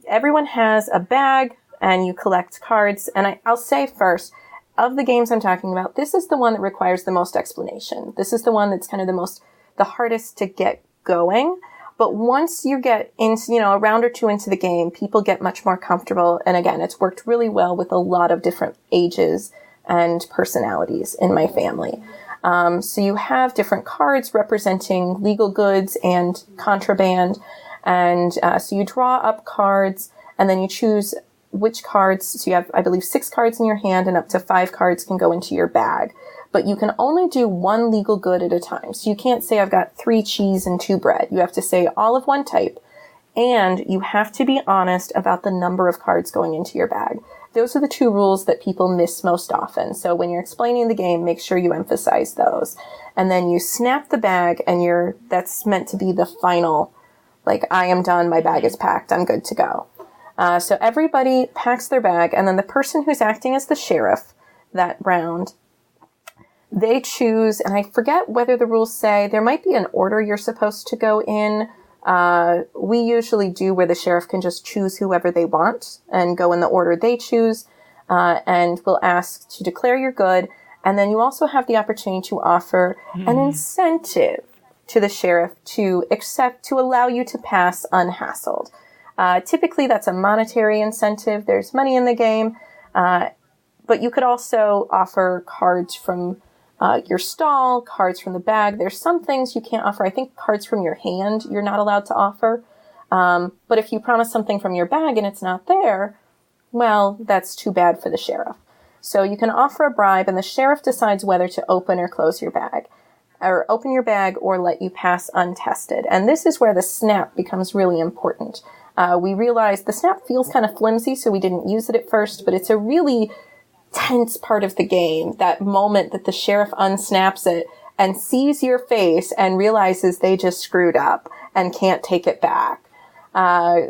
everyone has a bag and you collect cards. And I'll say first, of the games I'm talking about, this is the one that requires the most explanation. This is the one that's kind of the hardest to get going. But once you get into, a round or two into the game, people get much more comfortable. And again, it's worked really well with a lot of different ages and personalities in my family. So you have different cards representing legal goods and contraband. And so you draw up cards, and then you choose which cards. So you have, I believe, 6 cards in your hand, and up to 5 cards can go into your bag. But you can only do one legal good at a time. So you can't say I've got 3 cheese and 2 bread. You have to say all of one type. And you have to be honest about the number of cards going into your bag. Those are the 2 rules that people miss most often. So when you're explaining the game, make sure you emphasize those. And then you snap the bag, and that's meant to be the final, like, I am done, my bag is packed, I'm good to go. So everybody packs their bag, and then the person who's acting as the sheriff that round, they choose, and I forget whether the rules say, there might be an order you're supposed to go in. We usually do where the sheriff can just choose whoever they want and go in the order they choose, and we'll ask to declare your good. And then you also have the opportunity to offer an incentive to the sheriff to allow you to pass unhassled. Typically that's a monetary incentive. There's money in the game, but you could also offer cards from your stall, cards from the bag. There's some things you can't offer. I think cards from your hand you're not allowed to offer. But if you promise something from your bag and it's not there, well, that's too bad for the sheriff. So you can offer a bribe, and the sheriff decides whether to open or close your bag, or open your bag or let you pass untested. And this is where the snap becomes really important. We realized the snap feels kind of flimsy, so we didn't use it at first, but it's a really tense part of the game, that moment that the sheriff unsnaps it and sees your face and realizes they just screwed up and can't take it back.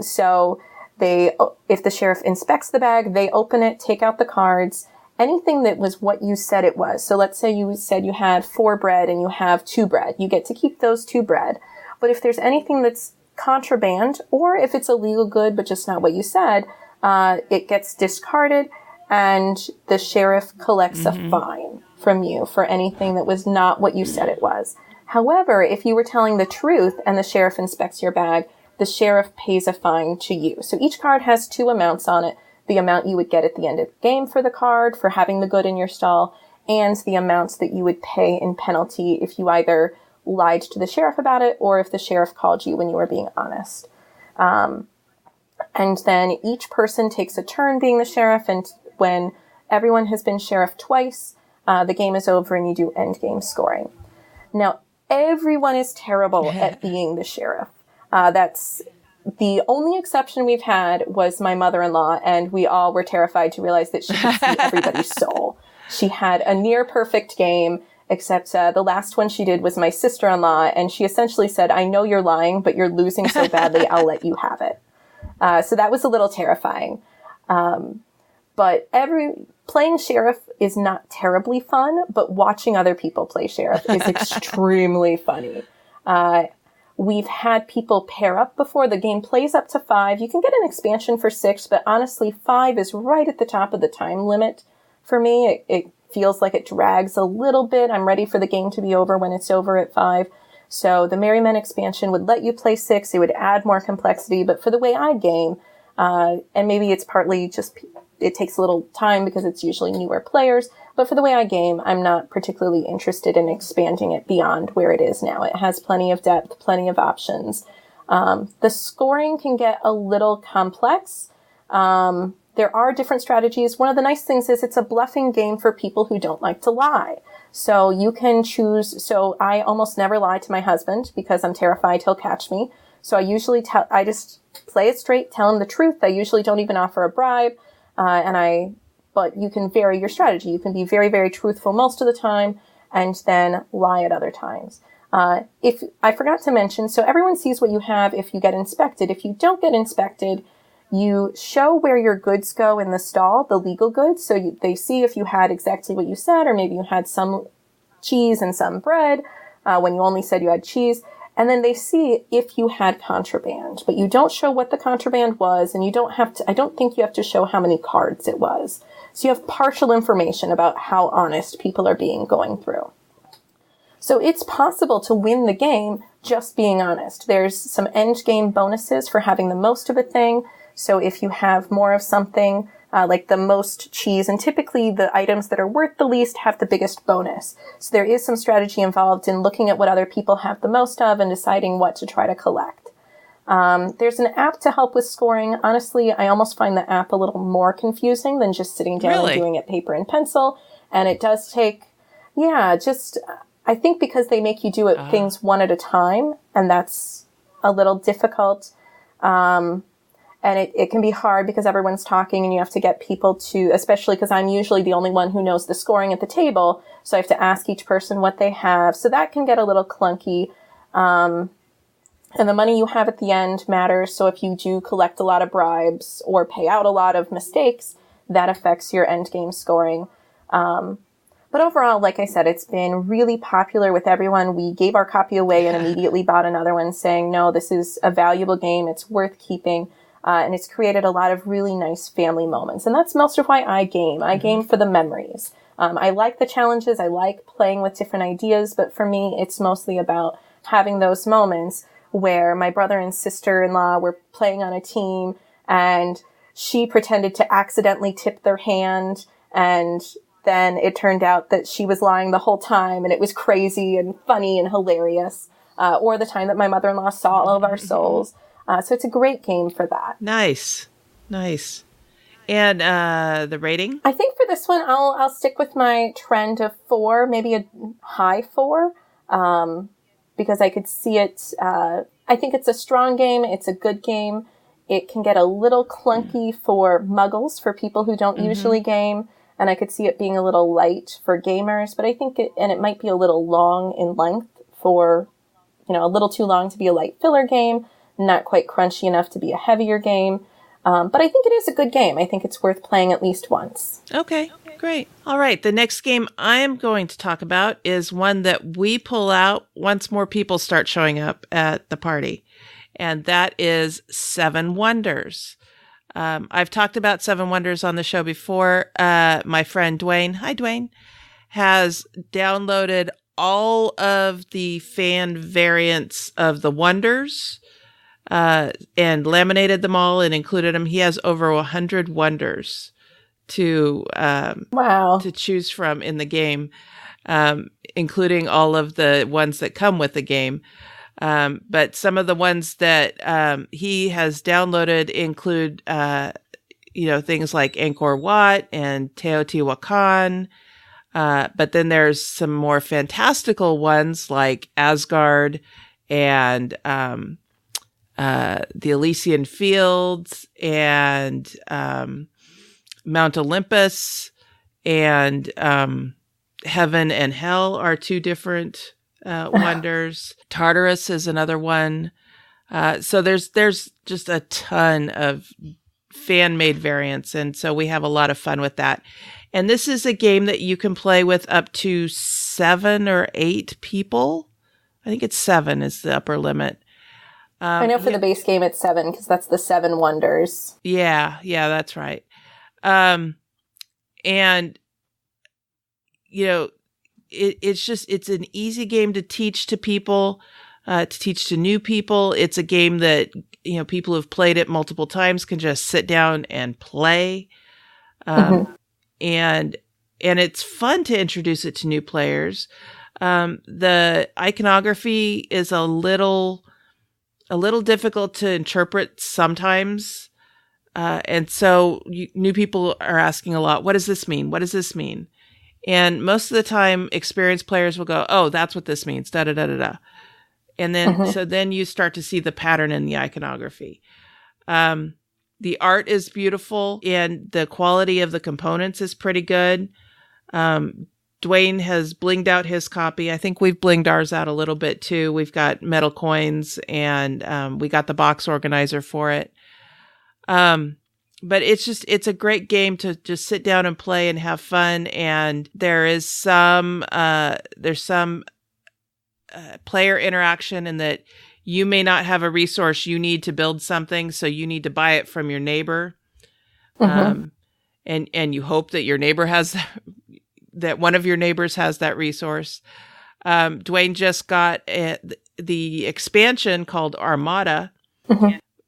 So if the sheriff inspects the bag, they open it, take out the cards, anything that was what you said it was. So let's say you said you had 4 bread and you have 2 bread. You get to keep those 2 bread. But if there's anything that's contraband, or if it's a legal good but just not what you said, it gets discarded, and the sheriff collects a fine from you for anything that was not what you said it was. However, if you were telling the truth and the sheriff inspects your bag, the sheriff pays a fine to you. So each card has 2 amounts on it: the amount you would get at the end of the game for the card, for having the good in your stall, and the amounts that you would pay in penalty if you either lied to the sheriff about it or if the sheriff called you when you were being honest. And then each person takes a turn being the sheriff, and when everyone has been sheriff twice, the game is over and you do end game scoring. Now, everyone is terrible at being the sheriff. That's the only exception we've had was my mother-in-law, and we all were terrified to realize that she could see everybody's soul. She had a near perfect game, except the last one she did was my sister-in-law, and she essentially said, I know you're lying, but you're losing so badly, I'll let you have it. So that was a little terrifying. But playing sheriff is not terribly fun, but watching other people play sheriff is extremely funny. We've had people pair up before. The game plays up to 5. You can get an expansion for 6, but honestly, 5 is right at the top of the time limit for me. It feels like it drags a little bit. I'm ready for the game to be over when it's over at 5. So the Merry Men expansion would let you play 6. It would add more complexity, but for the way I game, and maybe it's partly just it takes a little time because it's usually newer players, but for the way I game, I'm not particularly interested in expanding it beyond where it is now. It has plenty of depth, plenty of options. The scoring can get a little complex. There are different strategies. One of the nice things is it's a bluffing game for people who don't like to lie. So you can choose. So I almost never lie to my husband because I'm terrified he'll catch me. So I just play it straight, tell him the truth. I usually don't even offer a bribe. But you can vary your strategy. You can be very, very truthful most of the time and then lie at other times. If I forgot to mention, so everyone sees what you have if you get inspected. If you don't get inspected, you show where your goods go in the stall, the legal goods. So they see if you had exactly what you said, or maybe you had some cheese and some bread, when you only said you had cheese. And then they see if you had contraband, but you don't show what the contraband was, and you don't have to, I don't think you have to show how many cards it was. So you have partial information about how honest people are being going through. So it's possible to win the game just being honest. There's some end game bonuses for having the most of a thing. So if you have more of something, like the most cheese, and typically the items that are worth the least have the biggest bonus. So there is some strategy involved in looking at what other people have the most of and deciding what to try to collect. There's an app to help with scoring. Honestly, I almost find the app a little more confusing than just sitting down and doing it paper and pencil. And it does take, I think because they make you do it things one at a time, and that's a little difficult. And it can be hard because everyone's talking and you have to get people to, especially because I'm usually the only one who knows the scoring at the table. So I have to ask each person what they have. So that can get a little clunky. And the money you have at the end matters. So if you do collect a lot of bribes or pay out a lot of mistakes, that affects your end game scoring. But overall, like I said, it's been really popular with everyone. We gave our copy away and immediately bought another one saying, no, this is a valuable game. It's worth keeping. And it's created a lot of really nice family moments. And that's most of why I game. I game for the memories. I like the challenges. I like playing with different ideas. But for me, it's mostly about having those moments where my brother and sister-in-law were playing on a team and she pretended to accidentally tip their hand, and then it turned out that she was lying the whole time, and it was crazy and funny and hilarious. Or the time that my mother-in-law saw all of our souls. So it's a great game for that. Nice. And the rating? I think for this one, I'll stick with my trend of 4, maybe a high 4, because I could see it. I think it's a strong game. It's a good game. It can get a little clunky for muggles, for people who don't usually game. And I could see it being a little light for gamers, but I think it might be a little long in length for, a little too long to be a light filler game, not quite crunchy enough to be a heavier game. But I think it is a good game. I think it's worth playing at least once. Okay, great. All right, the next game I'm going to talk about is one that we pull out once more people start showing up at the party, and that is Seven Wonders. I've talked about Seven Wonders on the show before. My friend Dwayne, hi Dwayne, has downloaded all of the fan variants of the Wonders and laminated them all and included them. He has over 100 Wonders to choose from in the game, including all of the ones that come with the game. But some of the ones that he has downloaded include, things like Angkor Wat and Teotihuacan. But then there's some more fantastical ones like Asgard and the Elysian Fields and Mount Olympus and Heaven and Hell are 2 different wonders. Tartarus is another one. So there's just a ton of fan-made variants, and so we have a lot of fun with that. And this is a game that you can play with up to 7 or 8 people. I think it's 7 is the upper limit. I know for the base game it's 7 because that's the 7 Wonders. Yeah, that's right. And it's an easy game to teach to people, to teach to new people. It's a game that, people who've played it multiple times can just sit down and play. And it's fun to introduce it to new players. The iconography is a little difficult to interpret sometimes. And so new people are asking a lot, what does this mean? What does this mean? And most of the time, experienced players will go, oh, that's what this means, da-da-da-da-da. And then, so then you start to see the pattern in the iconography. The art is beautiful, and the quality of the components is pretty good. Dwayne has blinged out his copy. I think we've blinged ours out a little bit too. We've got metal coins, and we got the box organizer for it. But it's a great game to just sit down and play and have fun. And there's some player interaction in that you may not have a resource you need to build something, so you need to buy it from your neighbor. And you hope that your neighbor has that one of your neighbors has that resource. Dwayne just got the expansion called Armada.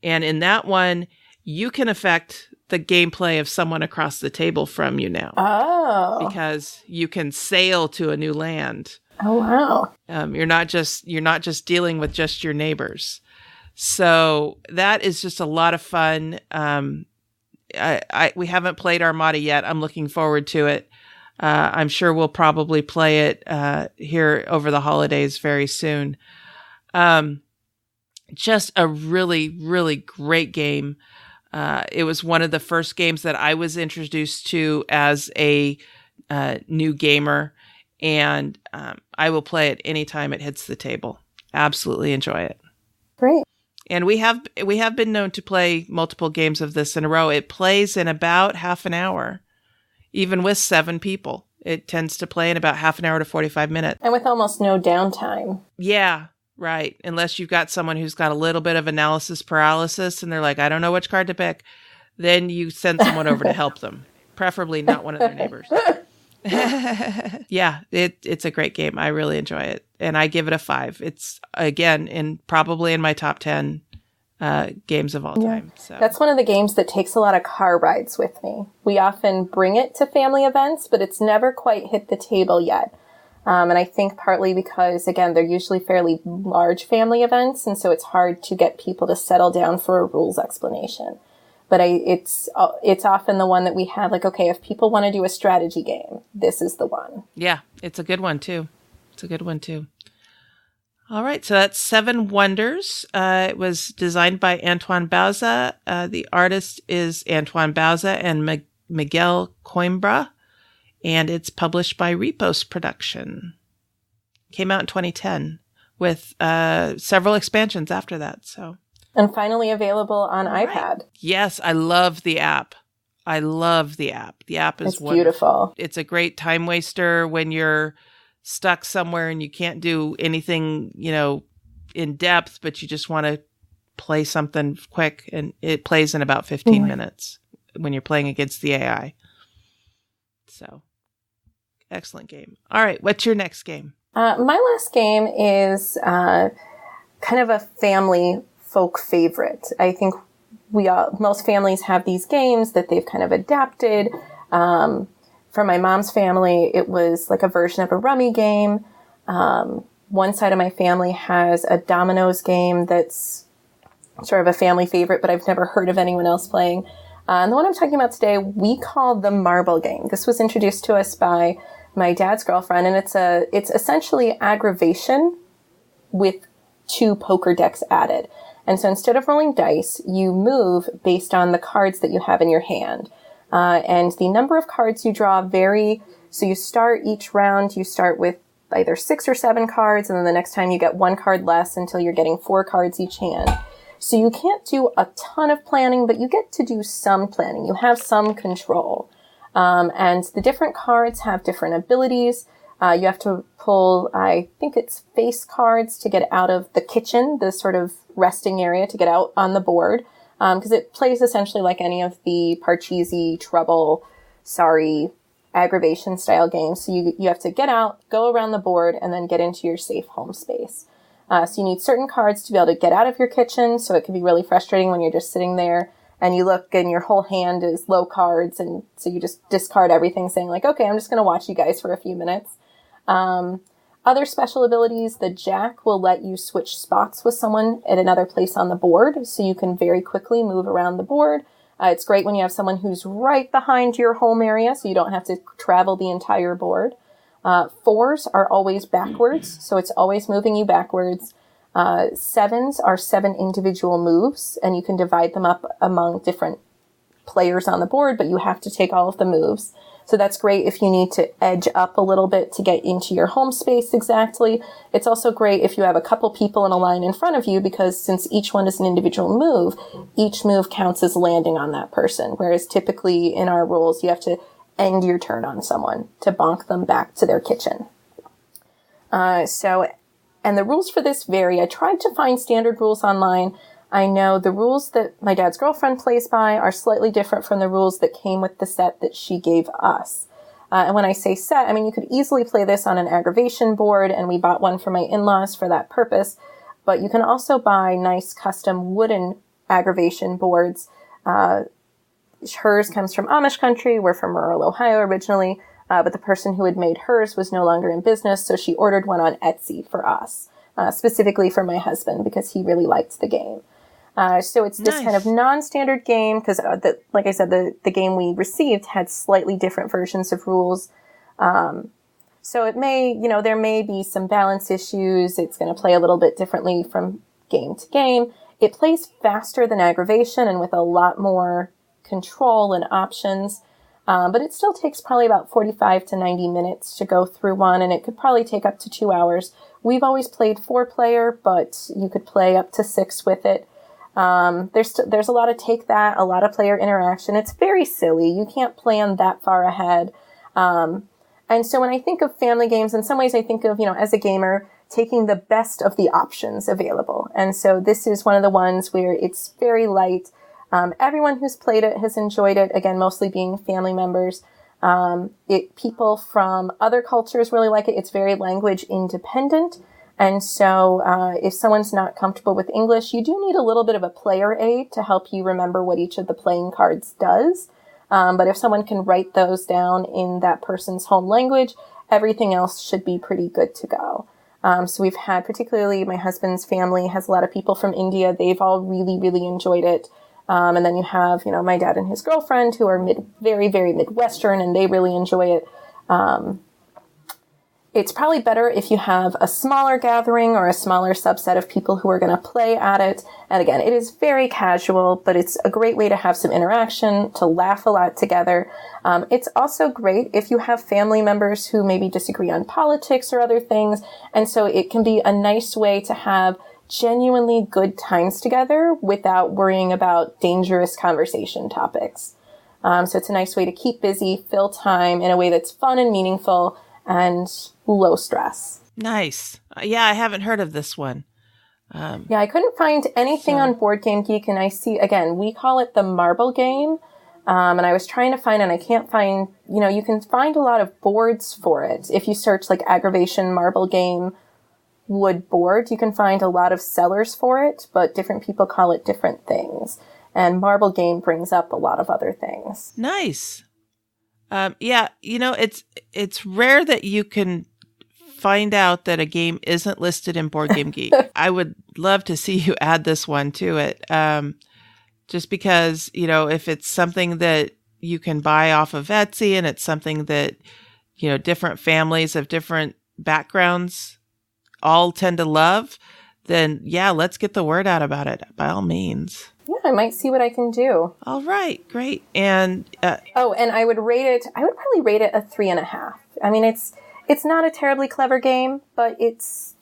And in that one, you can affect the gameplay of someone across the table from you now. Oh. Because you can sail to a new land. Oh, wow. You're not just dealing with just your neighbors. So that is just a lot of fun. We haven't played Armada yet. I'm looking forward to it. I'm sure we'll probably play it here over the holidays very soon. Just a really, really great game. It was one of the first games that I was introduced to as a new gamer, and I will play it anytime it hits the table. Absolutely enjoy it. Great. And we have been known to play multiple games of this in a row. It plays in about half an hour. Even with 7 people, it tends to play in about half an hour to 45 minutes. And with almost no downtime. Yeah, right. Unless you've got someone who's got a little bit of analysis paralysis and they're like, I don't know which card to pick. Then you send someone over to help them. Preferably not one of their neighbors. Yeah, it's a great game. I really enjoy it. And I give it a 5. It's, again, probably in my top 10 games of all time. So that's one of the games that takes a lot of car rides with me. We often bring it to family events, but it's never quite hit the table yet. And I think partly because, again, they're usually fairly large family events, and so it's hard to get people to settle down for a rules explanation. But it's often the one that we have, like, okay, if people want to do a strategy game, this is the one. Yeah, it's a good one, too. All right, so that's 7 Wonders. It was designed by Antoine Bauza. The artist is Antoine Bauza and Miguel Coimbra, and it's published by Repos Production. Came out in 2010 with several expansions after that. So, and finally available on iPad. Yes, I love the app. The app is beautiful. It's a great time waster when you're stuck somewhere and you can't do anything, in depth, but you just want to play something quick, and it plays in about 15 minutes when you're playing against the AI. So, excellent game. All right, what's your next game? My last game is kind of a family folk favorite. I think most families have these games that they've kind of adapted. For my mom's family, it was like a version of a rummy game. One side of my family has a dominoes game that's sort of a family favorite, but I've never heard of anyone else playing. And the one I'm talking about today, we call the marble game. This was introduced to us by my dad's girlfriend, and it's essentially aggravation with 2 poker decks added. And so instead of rolling dice, you move based on the cards that you have in your hand. And the number of cards you draw vary. So you start each round, with either 6 or 7 cards, and then the next time you get 1 card less until you're getting 4 cards each hand. So you can't do a ton of planning, but you get to do some planning. You have some control. And the different cards have different abilities. You have to pull, I think it's face cards to get out of the kitchen, the sort of resting area to get out on the board. Because it plays essentially like any of the Parcheesi, Trouble, Sorry, aggravation style games. So you have to get out, go around the board, and then get into your safe home space. So you need certain cards to be able to get out of your kitchen. So it can be really frustrating when you're just sitting there and you look and your whole hand is low cards. And so you just discard everything saying like, okay, I'm just going to watch you guys for a few minutes. Other special abilities, the Jack will let you switch spots with someone at another place on the board, so you can very quickly move around the board. It's great when you have someone who's right behind your home area, so you don't have to travel the entire board. 4s are always backwards, so it's always moving you backwards. 7s are 7 individual moves, and you can divide them up among different players on the board, but you have to take all of the moves. So that's great if you need to edge up a little bit to get into your home space exactly. It's also great if you have a couple people in a line in front of you, because since each one is an individual move, each move counts as landing on that person. Whereas typically in our rules, you have to end your turn on someone to bonk them back to their kitchen. So And the rules for this vary. I tried to find standard rules online. I know the rules that my dad's girlfriend plays by are slightly different from the rules that came with the set that she gave us. And when I say set, I mean, you could easily play this on an aggravation board, and we bought one for my in-laws for that purpose. But you can also buy nice custom wooden aggravation boards. Hers comes from Amish country. We're from rural Ohio originally. But the person who had made hers was no longer in business, so she ordered one on Etsy for us, specifically for my husband, because he really liked the game. So it's this kind of non-standard game, because like I said, the game we received had slightly different versions of rules. So it may, there may be some balance issues. It's going to play a little bit differently from game to game. It plays faster than aggravation and with a lot more control and options. But it still takes probably about 45 to 90 minutes to go through one, and it could probably take up to 2 hours. We've always played 4-player, but you could play up to 6 with it. There's a lot of take that, a lot of player interaction. It's very silly. You can't plan that far ahead. And so when I think of family games, in some ways I think of, as a gamer, taking the best of the options available. And so this is one of the ones where it's very light. Everyone who's played it has enjoyed it, again, mostly being family members. People from other cultures really like it. It's very language independent. And so if someone's not comfortable with English, you do need a little bit of a player aid to help you remember what each of the playing cards does. But if someone can write those down in that person's home language, everything else should be pretty good to go. So we've had, particularly my husband's family has a lot of people from India. They've all really, really enjoyed it. And then you have, my dad and his girlfriend who are very, very Midwestern, and they really enjoy it. It's probably better if you have a smaller gathering or a smaller subset of people who are going to play at it. And again, it is very casual, but it's a great way to have some interaction, to laugh a lot together. It's also great if you have family members who maybe disagree on politics or other things. And so it can be a nice way to have genuinely good times together without worrying about dangerous conversation topics. So it's a nice way to keep busy, fill time in a way that's fun and meaningful and low stress. Nice. Yeah, I haven't heard of this one. Yeah, I couldn't find anything on Board Game Geek, and I see, again, we call it the marble game. And I was trying to find, and I can't find, you can find a lot of boards for it. If you search like aggravation marble game wood board, you can find a lot of sellers for it, but different people call it different things. And marble game brings up a lot of other things. Nice. Yeah, it's rare that you can find out that a game isn't listed in Board Game Geek. I would love to see you add this one to it. Just because, if it's something that you can buy off of Etsy and it's something that, different families of different backgrounds all tend to love, then yeah, let's get the word out about it by all means. Yeah, I might see what I can do. All right, great. And and I would probably rate it a 3.5. I mean, it's not a terribly clever game, but it's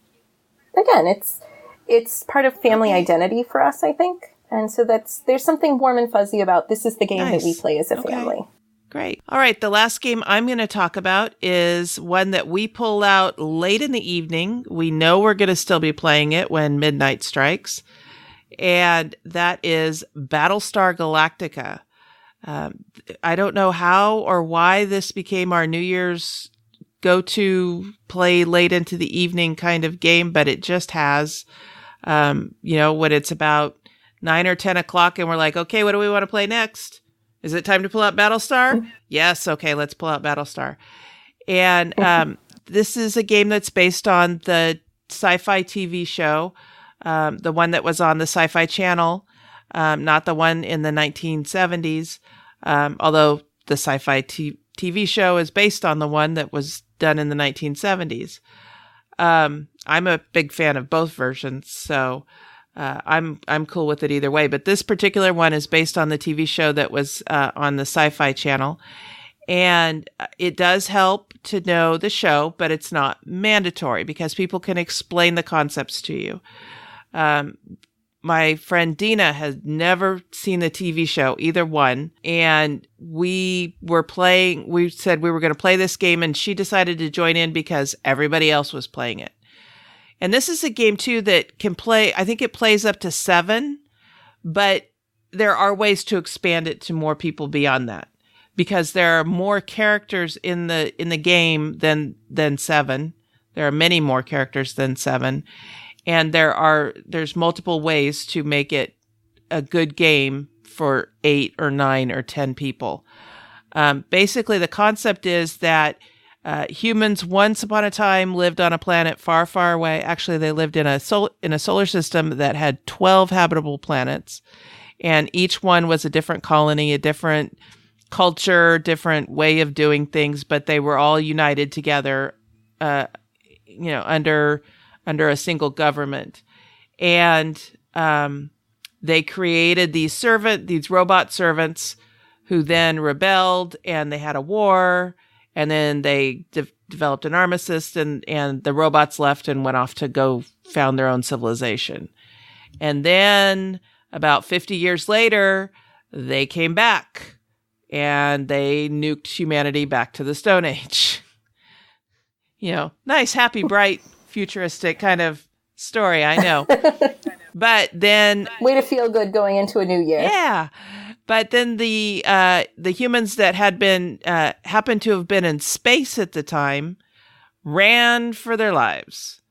part of family identity for us, I think. And so there's something warm and fuzzy about this is the game that we play as a family. Great. All right. The last game I'm going to talk about is one that we pull out late in the evening. We know we're going to still be playing it when midnight strikes. And that is Battlestar Galactica. I don't know how or why this became our New Year's go-to play late into the evening kind of game, but it just has, when it's about 9 or 10 o'clock and we're like, okay, what do we want to play next? Is it time to pull out Battlestar? Yes. Okay, let's pull out Battlestar. And this is a game that's based on the sci-fi TV show, the one that was on the Sci-Fi Channel, not the one in the 1970s, although the sci-fi TV show is based on the one that was done in the 1970s. I'm a big fan of both versions, so I'm cool with it either way. But this particular one is based on the TV show that was on the Sci-Fi Channel. And it does help to know the show, but it's not mandatory because people can explain the concepts to you. My friend Dina has never seen the TV show, either one. And we said we were going to play this game and she decided to join in because everybody else was playing it. And this is a game, too, that can play, I think it plays up to 7, but there are ways to expand it to more people beyond that, because there are more characters in the game than 7. There are many more characters than 7, and there's multiple ways to make it a good game for 8 or 9 or 10 people. Basically, the concept is that humans once upon a time lived on a planet far, far away. Actually, they lived in a solar system that had 12 habitable planets, and each one was a different colony, a different culture, different way of doing things, but they were all united together, under a single government. And they created these robot servants who then rebelled, and they had a war, and then they developed an armistice, and the robots left and went off to go found their own civilization. And then about 50 years later, they came back, and they nuked humanity back to the Stone Age. Nice, happy, bright, futuristic kind of story, I know. But then... Way to feel good going into a new year. Yeah. But then the humans that had been happened to have been in space at the time ran for their lives.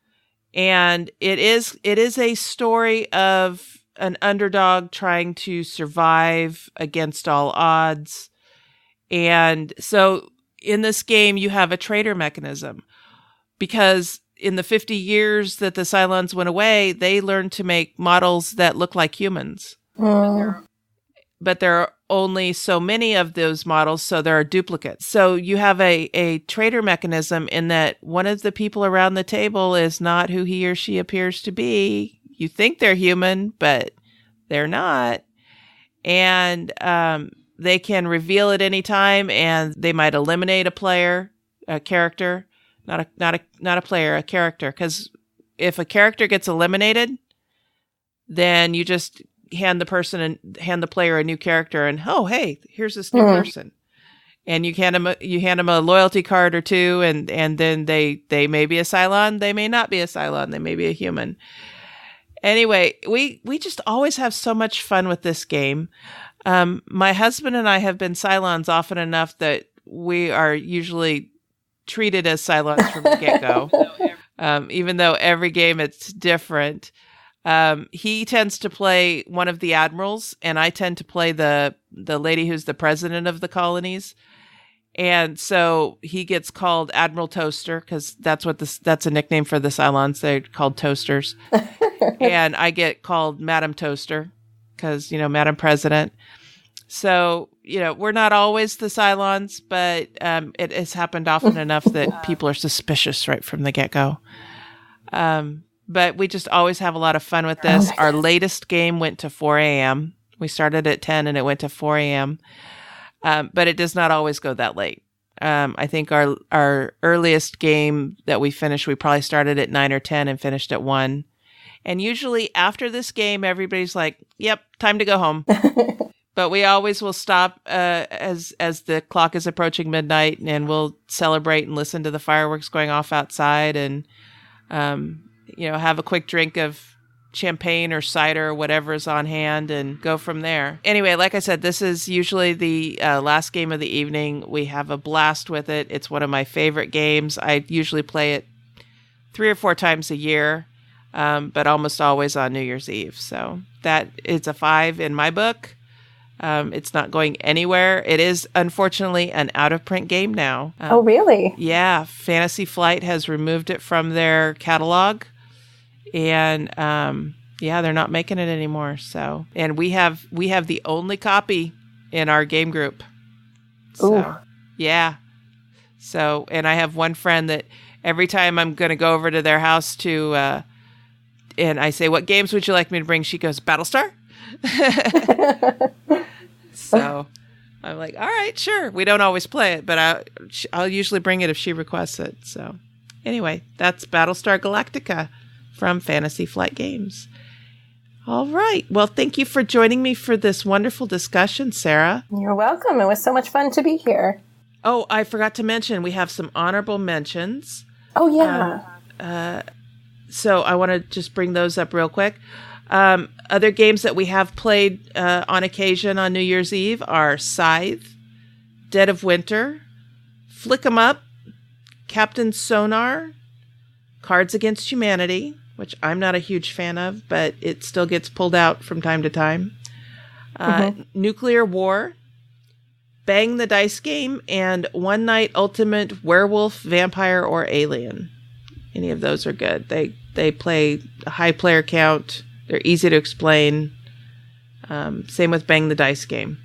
And it is a story of an underdog trying to survive against all odds. And so in this game, you have a traitor mechanism, because in the 50 years that the Cylons went away, they learned to make models that look like humans. But there are only so many of those models, so there are duplicates. So you have a traitor mechanism in that one of the people around the table is not who he or she appears to be. You think they're human, but they're not. And they can reveal at any time, and they might eliminate a character, not a player, a character. Because if a character gets eliminated, then you just hand the player a new character, and oh, hey, here's this new person, and you hand them a loyalty card or two, and then they may be a Cylon, they may not be a Cylon, they may be a human. Anyway, we just always have so much fun with this game. My husband and I have been Cylons often enough that we are usually treated as Cylons from the get-go, even though every game it's different. He tends to play one of the admirals, and I tend to play the lady who's the president of the colonies. And so he gets called Admiral Toaster, because that's a nickname for the Cylons. They're called toasters. And I get called Madam Toaster, because, Madam President. So, we're not always the Cylons, but it has happened often enough that people are suspicious right from the get-go. But we just always have a lot of fun with this. Our latest game went to 4 a.m. We started at 10 and it went to 4 a.m. But it does not always go that late. I think our earliest game that we finished, we probably started at 9 or 10 and finished at 1. And usually after this game, everybody's like, yep, time to go home. But we always will stop as the clock is approaching midnight, and we'll celebrate and listen to the fireworks going off outside, and have a quick drink of champagne or cider or whatever is on hand, and go from there. Anyway, like I said, this is usually the last game of the evening. We have a blast with it. It's one of my favorite games. I usually play it 3 or 4 times a year, but almost always on New Year's Eve. So that is a 5 in my book. It's not going anywhere. It is, unfortunately, an out-of-print game now. Oh, really? Yeah. Fantasy Flight has removed it from their catalog. And, they're not making it anymore. So, and we have the only copy in our game group. So, ooh. Yeah. So, and I have one friend that every time I'm going to go over to their house and I say, what games would you like me to bring? She goes, Battlestar? So I'm like, all right, sure. We don't always play it, but I'll usually bring it if she requests it. So anyway, that's Battlestar Galactica from Fantasy Flight Games. All right. Well, thank you for joining me for this wonderful discussion, Sarah. You're welcome. It was so much fun to be here. Oh, I forgot to mention, we have some honorable mentions. Oh, yeah. So I want to just bring those up real quick. Other games that we have played on occasion on New Year's Eve are Scythe, Dead of Winter, Flick 'em Up, Captain Sonar, Cards Against Humanity, which I'm not a huge fan of, but it still gets pulled out from time to time, Nuclear War, Bang the Dice Game, and One Night Ultimate Werewolf, Vampire, or Alien. Any of those are good. They play a high player count. They're easy to explain. Same with Bang the Dice Game.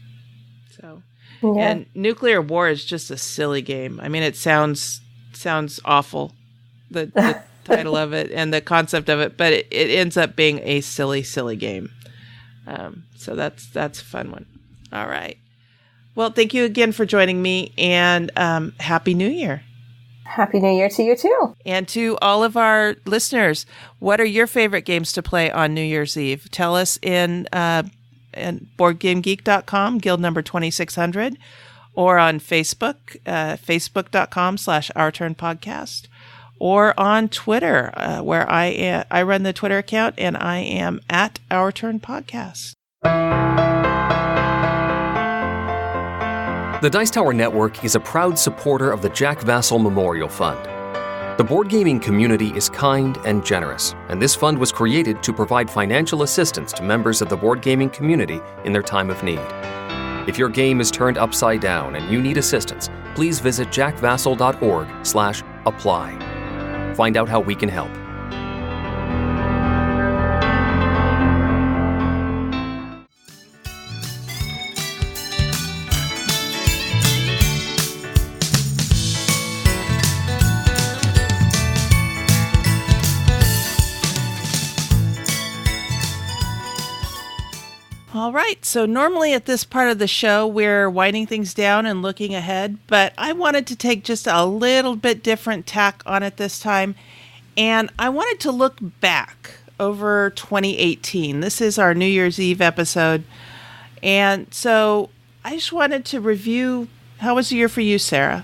So, and Nuclear War is just a silly game. I mean, it sounds awful, the title of it and the concept of it, but it ends up being a silly game. So that's a fun one. All right. Well, thank you again for joining me, and Happy New Year. Happy New Year to you, too. And to all of our listeners, what are your favorite games to play on New Year's Eve? Tell us in BoardGameGeek.com, guild number 2600, or on Facebook, facebook.com/OurTurnPodcast, or on Twitter, where I run the Twitter account, and I am at Our Turn Podcast. The Dice Tower Network is a proud supporter of the Jack Vassell Memorial Fund. The board gaming community is kind and generous, and this fund was created to provide financial assistance to members of the board gaming community in their time of need. If your game is turned upside down and you need assistance, please visit jackvassell.org/apply. Find out how we can help. All right, so normally at this part of the show, we're winding things down and looking ahead, but I wanted to take just a little bit different tack on it this time, and I wanted to look back over 2018. This is our New Year's Eve episode, and so I just wanted to review, how was the year for you, Sarah?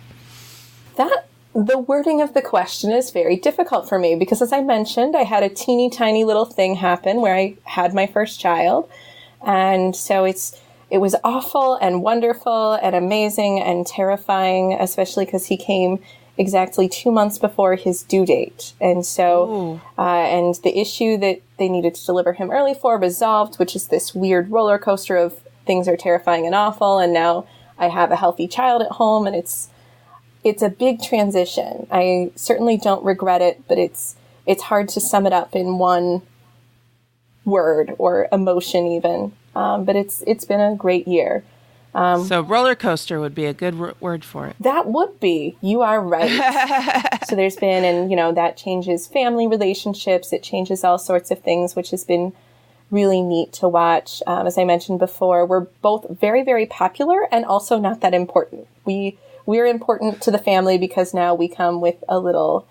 The wording of the question is very difficult for me, because as I mentioned, I had a teeny tiny little thing happen where I had my first child. And so it was awful and wonderful and amazing and terrifying, especially because he came exactly 2 months before his due date. And so, and the issue that they needed to deliver him early for resolved, which is this weird roller coaster of things are terrifying and awful. And now I have a healthy child at home, and it's a big transition. I certainly don't regret it, but it's hard to sum it up in one word or emotion even. But it's been a great year. So roller coaster would be a good word for it. That would be. You are right. So there's been, and that changes family relationships. It changes all sorts of things, which has been really neat to watch. As I mentioned before, we're both very, very popular and also not that important. We're important to the family because now we come with a little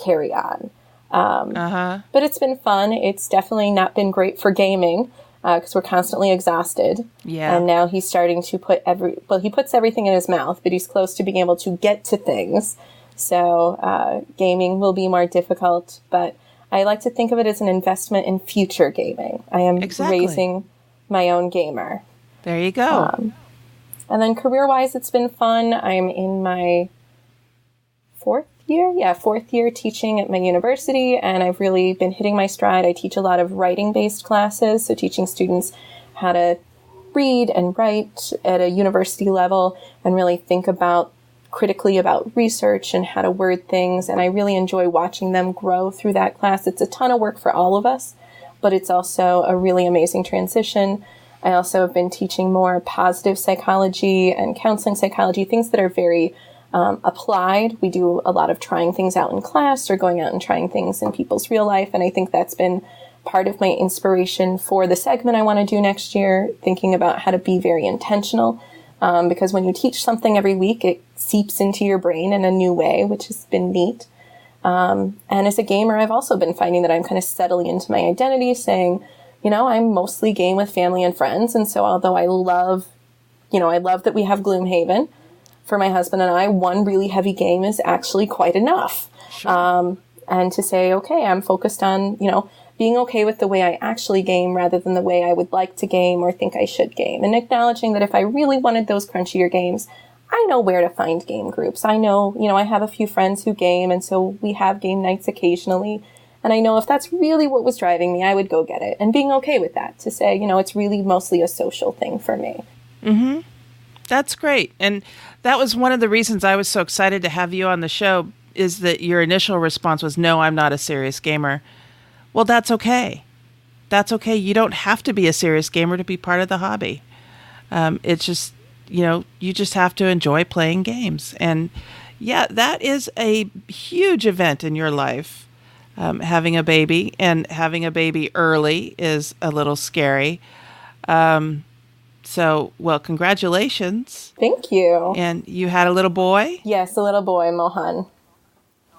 carry-on. But it's been fun. It's definitely not been great for gaming because we're constantly exhausted. Yeah. And now he's starting to he puts everything in his mouth, but he's close to being able to get to things. So gaming will be more difficult, but I like to think of it as an investment in future gaming. I am raising my own gamer. There you go. And then career-wise, it's been fun. I'm in my fourth year teaching at my university, and I've really been hitting my stride. I teach a lot of writing-based classes, so teaching students how to read and write at a university level and really think critically about research and how to word things, and I really enjoy watching them grow through that class. It's a ton of work for all of us, but it's also a really amazing transition. I also have been teaching more positive psychology and counseling psychology, things that are very applied. We do a lot of trying things out in class or going out and trying things in people's real life. And I think that's been part of my inspiration for the segment I want to do next year, thinking about how to be very intentional. Because when you teach something every week, it seeps into your brain in a new way, which has been neat. And as a gamer, I've also been finding that I'm kind of settling into my identity, saying, I'm mostly game with family and friends. And so although I love that we have Gloomhaven, for my husband and I, one really heavy game is actually quite enough. Sure. and to say, okay, I'm focused on, being okay with the way I actually game rather than the way I would like to game or think I should game. And acknowledging that if I really wanted those crunchier games, I know where to find game groups. I know, I have a few friends who game, and so we have game nights occasionally. And I know if that's really what was driving me, I would go get it. And being okay with that, to say, it's really mostly a social thing for me. Mm-hmm. That's great. And that was one of the reasons I was so excited to have you on the show, is that your initial response was, no, I'm not a serious gamer. Well, that's okay. That's okay. You don't have to be a serious gamer to be part of the hobby. It's just, you just have to enjoy playing games. And yeah, that is a huge event in your life. Having a baby, and having a baby early is a little scary. So, well, congratulations. Thank you. And you had a little boy? Yes, a little boy, Mohan.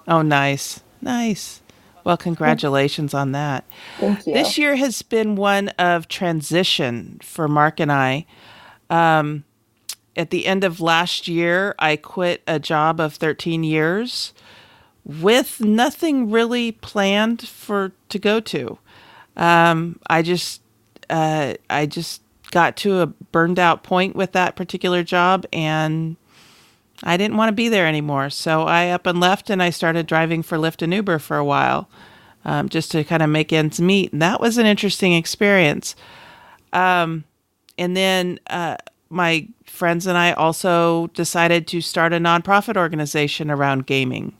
Oh, nice. Nice. Well, congratulations on that. Thank you. This year has been one of transition for Mark and I. At the end of last year, I quit a job of 13 years with nothing really planned to go to. I just got to a burned out point with that particular job, and I didn't want to be there anymore. So I up and left, and I started driving for Lyft and Uber for a while, just to kind of make ends meet. And that was an interesting experience. And then my friends and I also decided to start a nonprofit organization around gaming.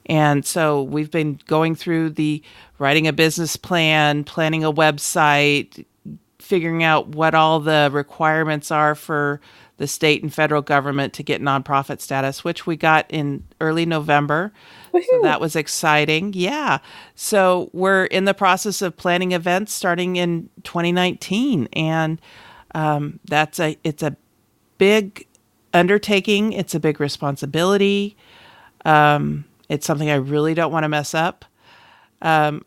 And so we've been going through the writing a business plan, planning a website, figuring out what all the requirements are for the state and federal government to get nonprofit status, which we got in early November. Woohoo. So that was exciting. Yeah. So we're in the process of planning events starting in 2019. And it's a big undertaking. It's a big responsibility. It's something I really don't want to mess up. Mark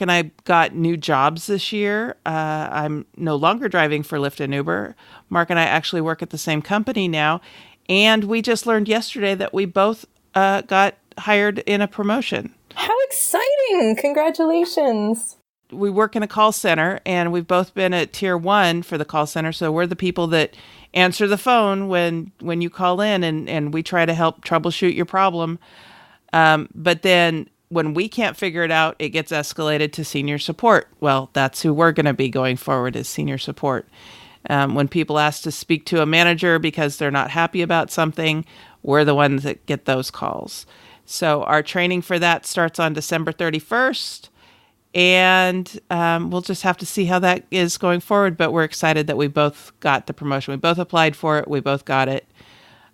and I got new jobs this year. I'm no longer driving for Lyft and Uber. Mark and I actually work at the same company now. And we just learned yesterday that we both got hired in a promotion. How exciting! Congratulations. We work in a call center, and we've both been at tier 1 for the call center. So we're the people that answer the phone when you call in, and we try to help troubleshoot your problem. But then when we can't figure it out, it gets escalated to senior support. Well, that's who we're going to be going forward, is senior support. When people ask to speak to a manager because they're not happy about something, we're the ones that get those calls. So our training for that starts on December 31st. And we'll just have to see how that is going forward. But we're excited that we both got the promotion. We both applied for it. We both got it.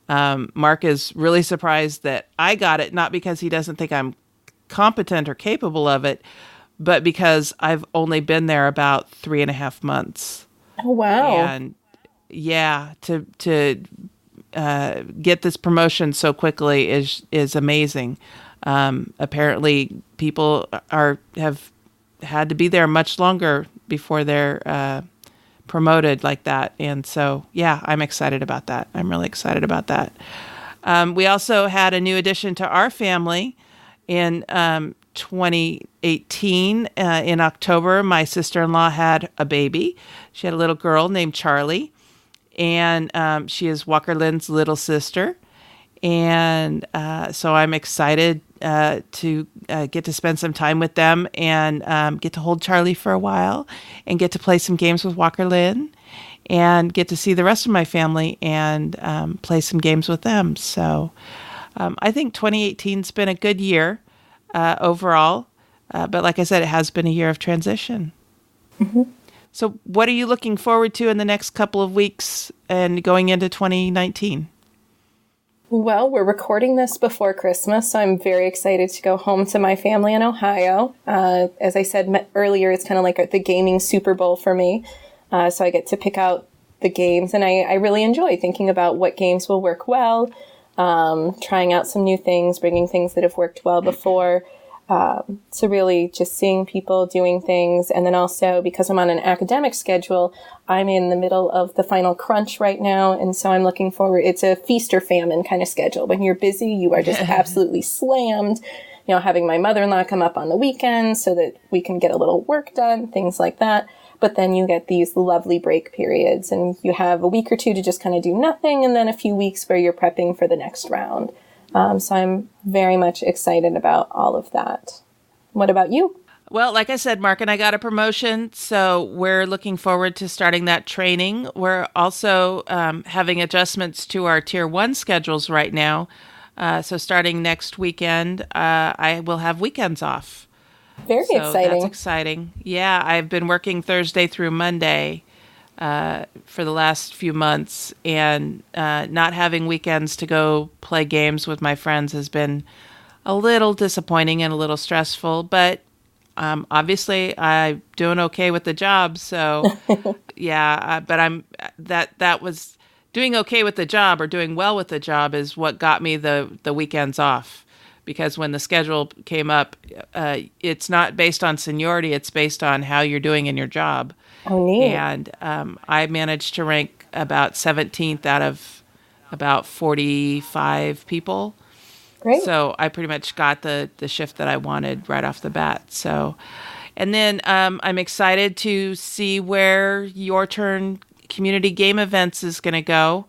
Mark is really surprised that I got it, not because he doesn't think I'm competent or capable of it, but because I've only been there about 3.5 months. Oh, wow. And yeah, to get this promotion so quickly is amazing. Apparently people have had to be there much longer before they're promoted like that. And so, yeah, I'm excited about that. I'm really excited about that. We also had a new addition to our family in 2018. In October, my sister-in-law had a baby. She had a little girl named Charlie, and she is Walker Lynn's little sister. And so I'm excited to get to spend some time with them and get to hold Charlie for a while and get to play some games with Walker Lynn and get to see the rest of my family and play some games with them. So I think 2018's been a good year overall. But like I said, it has been a year of transition. Mm-hmm. So what are you looking forward to in the next couple of weeks and going into 2019? Well, we're recording this before Christmas, so I'm very excited to go home to my family in Ohio. As I said earlier, it's kind of like the gaming Super Bowl for me. So I get to pick out the games, and I really enjoy thinking about what games will work well, trying out some new things, bringing things that have worked well before. So really just seeing people doing things. And then also, because I'm on an academic schedule, I'm in the middle of the final crunch right now. And so I'm looking forward. It's a feast or famine kind of schedule. When you're busy, you are just absolutely slammed having my mother-in-law come up on the weekends so that we can get a little work done, things like that. But then you get these lovely break periods, and you have a week or two to just kind of do nothing, and then a few weeks where you're prepping for the next round. So I'm very much excited about all of that. What about you? Well, like I said, Mark and I got a promotion, so we're looking forward to starting that training. We're also having adjustments to our Tier 1 schedules right now. So starting next weekend, I will have weekends off. Very exciting. That's exciting. Yeah, I've been working Thursday through Monday for the last few months, and not having weekends to go play games with my friends has been a little disappointing and a little stressful, but obviously I'm doing okay with the job. So yeah, but that was doing okay with the job, or doing well with the job, is what got me the weekends off. Because when the schedule came up, it's not based on seniority, it's based on how you're doing in your job. Oh, neat. And I managed to rank about 17th out of about 45 people. Great. So I pretty much got the shift that I wanted right off the bat. So, and then I'm excited to see where Your Turn Community Game Events is going to go.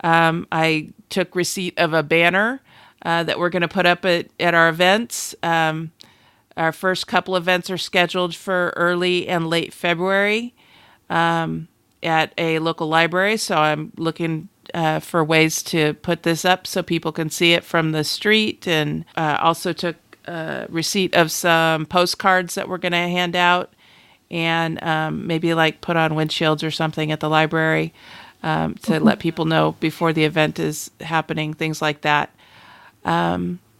I took receipt of a banner that we're going to put up at our events. Our first couple events are scheduled for early and late February at a local library. So I'm looking for ways to put this up so people can see it from the street. And also took receipt of some postcards that we're going to hand out, and maybe like put on windshields or something at the library to let people know before the event is happening, things like that.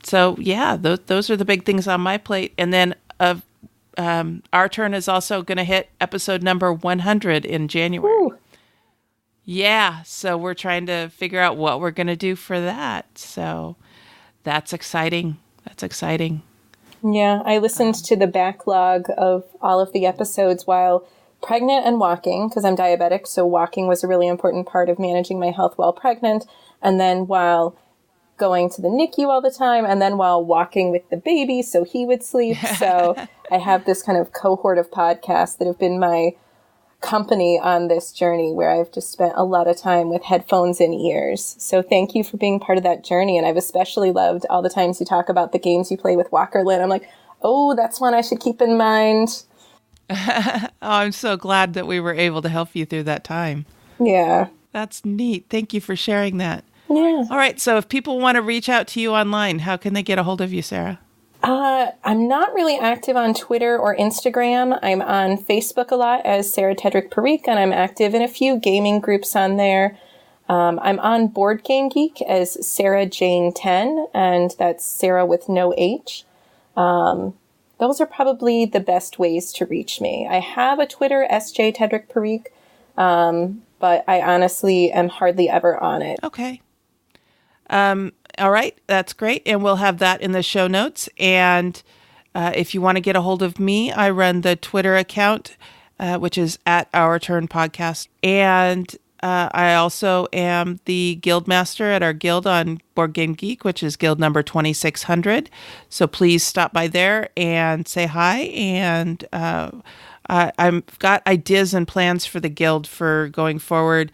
So yeah, those are the big things on my plate. And then Our Turn is also going to hit episode number 100 in January. Ooh. Yeah, so we're trying to figure out what we're going to do for that. So that's exciting. That's exciting. Yeah, I listened to the backlog of all of the episodes while pregnant and walking, because I'm diabetic, so walking was a really important part of managing my health while pregnant, and then while going to the NICU all the time, and then while walking with the baby so he would sleep. So I have this kind of cohort of podcasts that have been my company on this journey, where I've just spent a lot of time with headphones in ears. So thank you for being part of that journey. And I've especially loved all the times you talk about the games you play with Walkerlin. I'm like, oh, that's one I should keep in mind. Oh, I'm so glad that we were able to help you through that time. Yeah. That's neat. Thank you for sharing that. Yeah. All right. So if people want to reach out to you online, how can they get a hold of you, Sarah? I'm not really active on Twitter or Instagram. I'm on Facebook a lot as Sara Tedrick Parikh, and I'm active in a few gaming groups on there. I'm on Board Game Geek as Sarah Jane 10, and that's Sarah with no H. Those are probably the best ways to reach me. I have a Twitter, SJ Tedrick Parikh, but I honestly am hardly ever on it. Okay. All right. That's great. And we'll have that in the show notes. And if you want to get a hold of me, I run the Twitter account, which is at Our Turn Podcast. And I also am the guild master at our guild on Board Game Geek, which is guild number 2600. So please stop by there and say hi. And I've got ideas and plans for the guild for going forward.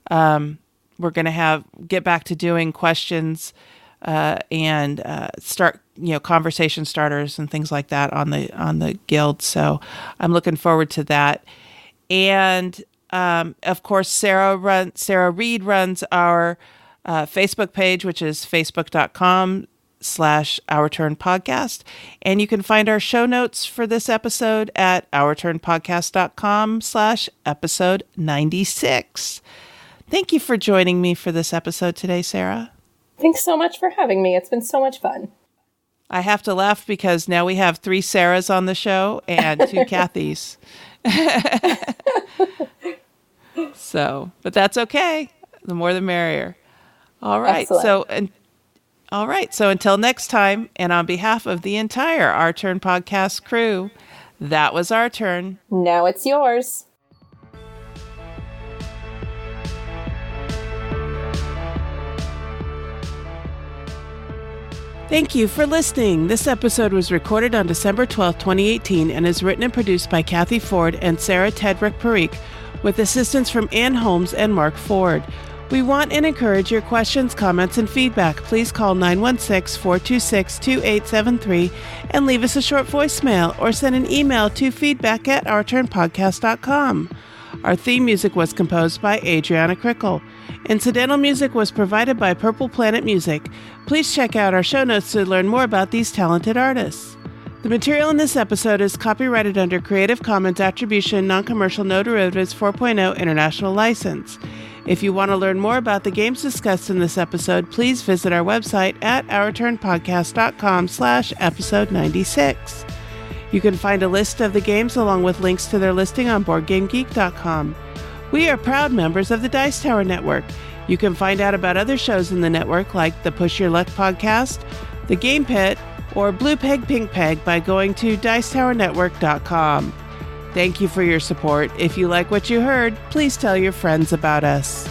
We're going to get back to doing questions and start, conversation starters and things like that on the guild. So I'm looking forward to that. And of course, Sarah Reed runs our Facebook page, which is facebook.com/Our Turn Podcast. And you can find our show notes for this episode at ourturnpodcast.com/episode 96. Thank you for joining me for this episode today, Sarah. Thanks so much for having me. It's been so much fun. I have to laugh because now we have 3 Sarahs on the show and 2 Cathys. But that's okay. The more the merrier. All right. Excellent. So until next time, and on behalf of the entire Our Turn Podcast crew, that was our turn. Now it's yours. Thank you for listening. This episode was recorded on December 12, 2018, and is written and produced by Cathy Ford and Sara Tedrick Parikh, with assistance from Anne Holmes and Mark Ford. We want and encourage your questions, comments, and feedback. Please call 916-426-2873 and leave us a short voicemail or send an email to feedback@ourturnpodcast.com. Our theme music was composed by Adriana Crickle. Incidental music was provided by Purple Planet Music. Please check out our show notes to learn more about these talented artists. The material in this episode is copyrighted under Creative Commons Attribution Non-Commercial No Derivatives 4.0 International License. If you want to learn more about the games discussed in this episode, please visit our website at ourturnpodcast.com/episode 96. You can find a list of the games along with links to their listing on BoardGameGeek.com. We are proud members of the Dice Tower Network. You can find out about other shows in the network like the Push Your Luck podcast, the Game Pit, or Blue Peg Pink Peg by going to DicetowerNetwork.com. Thank you for your support. If you like what you heard, please tell your friends about us.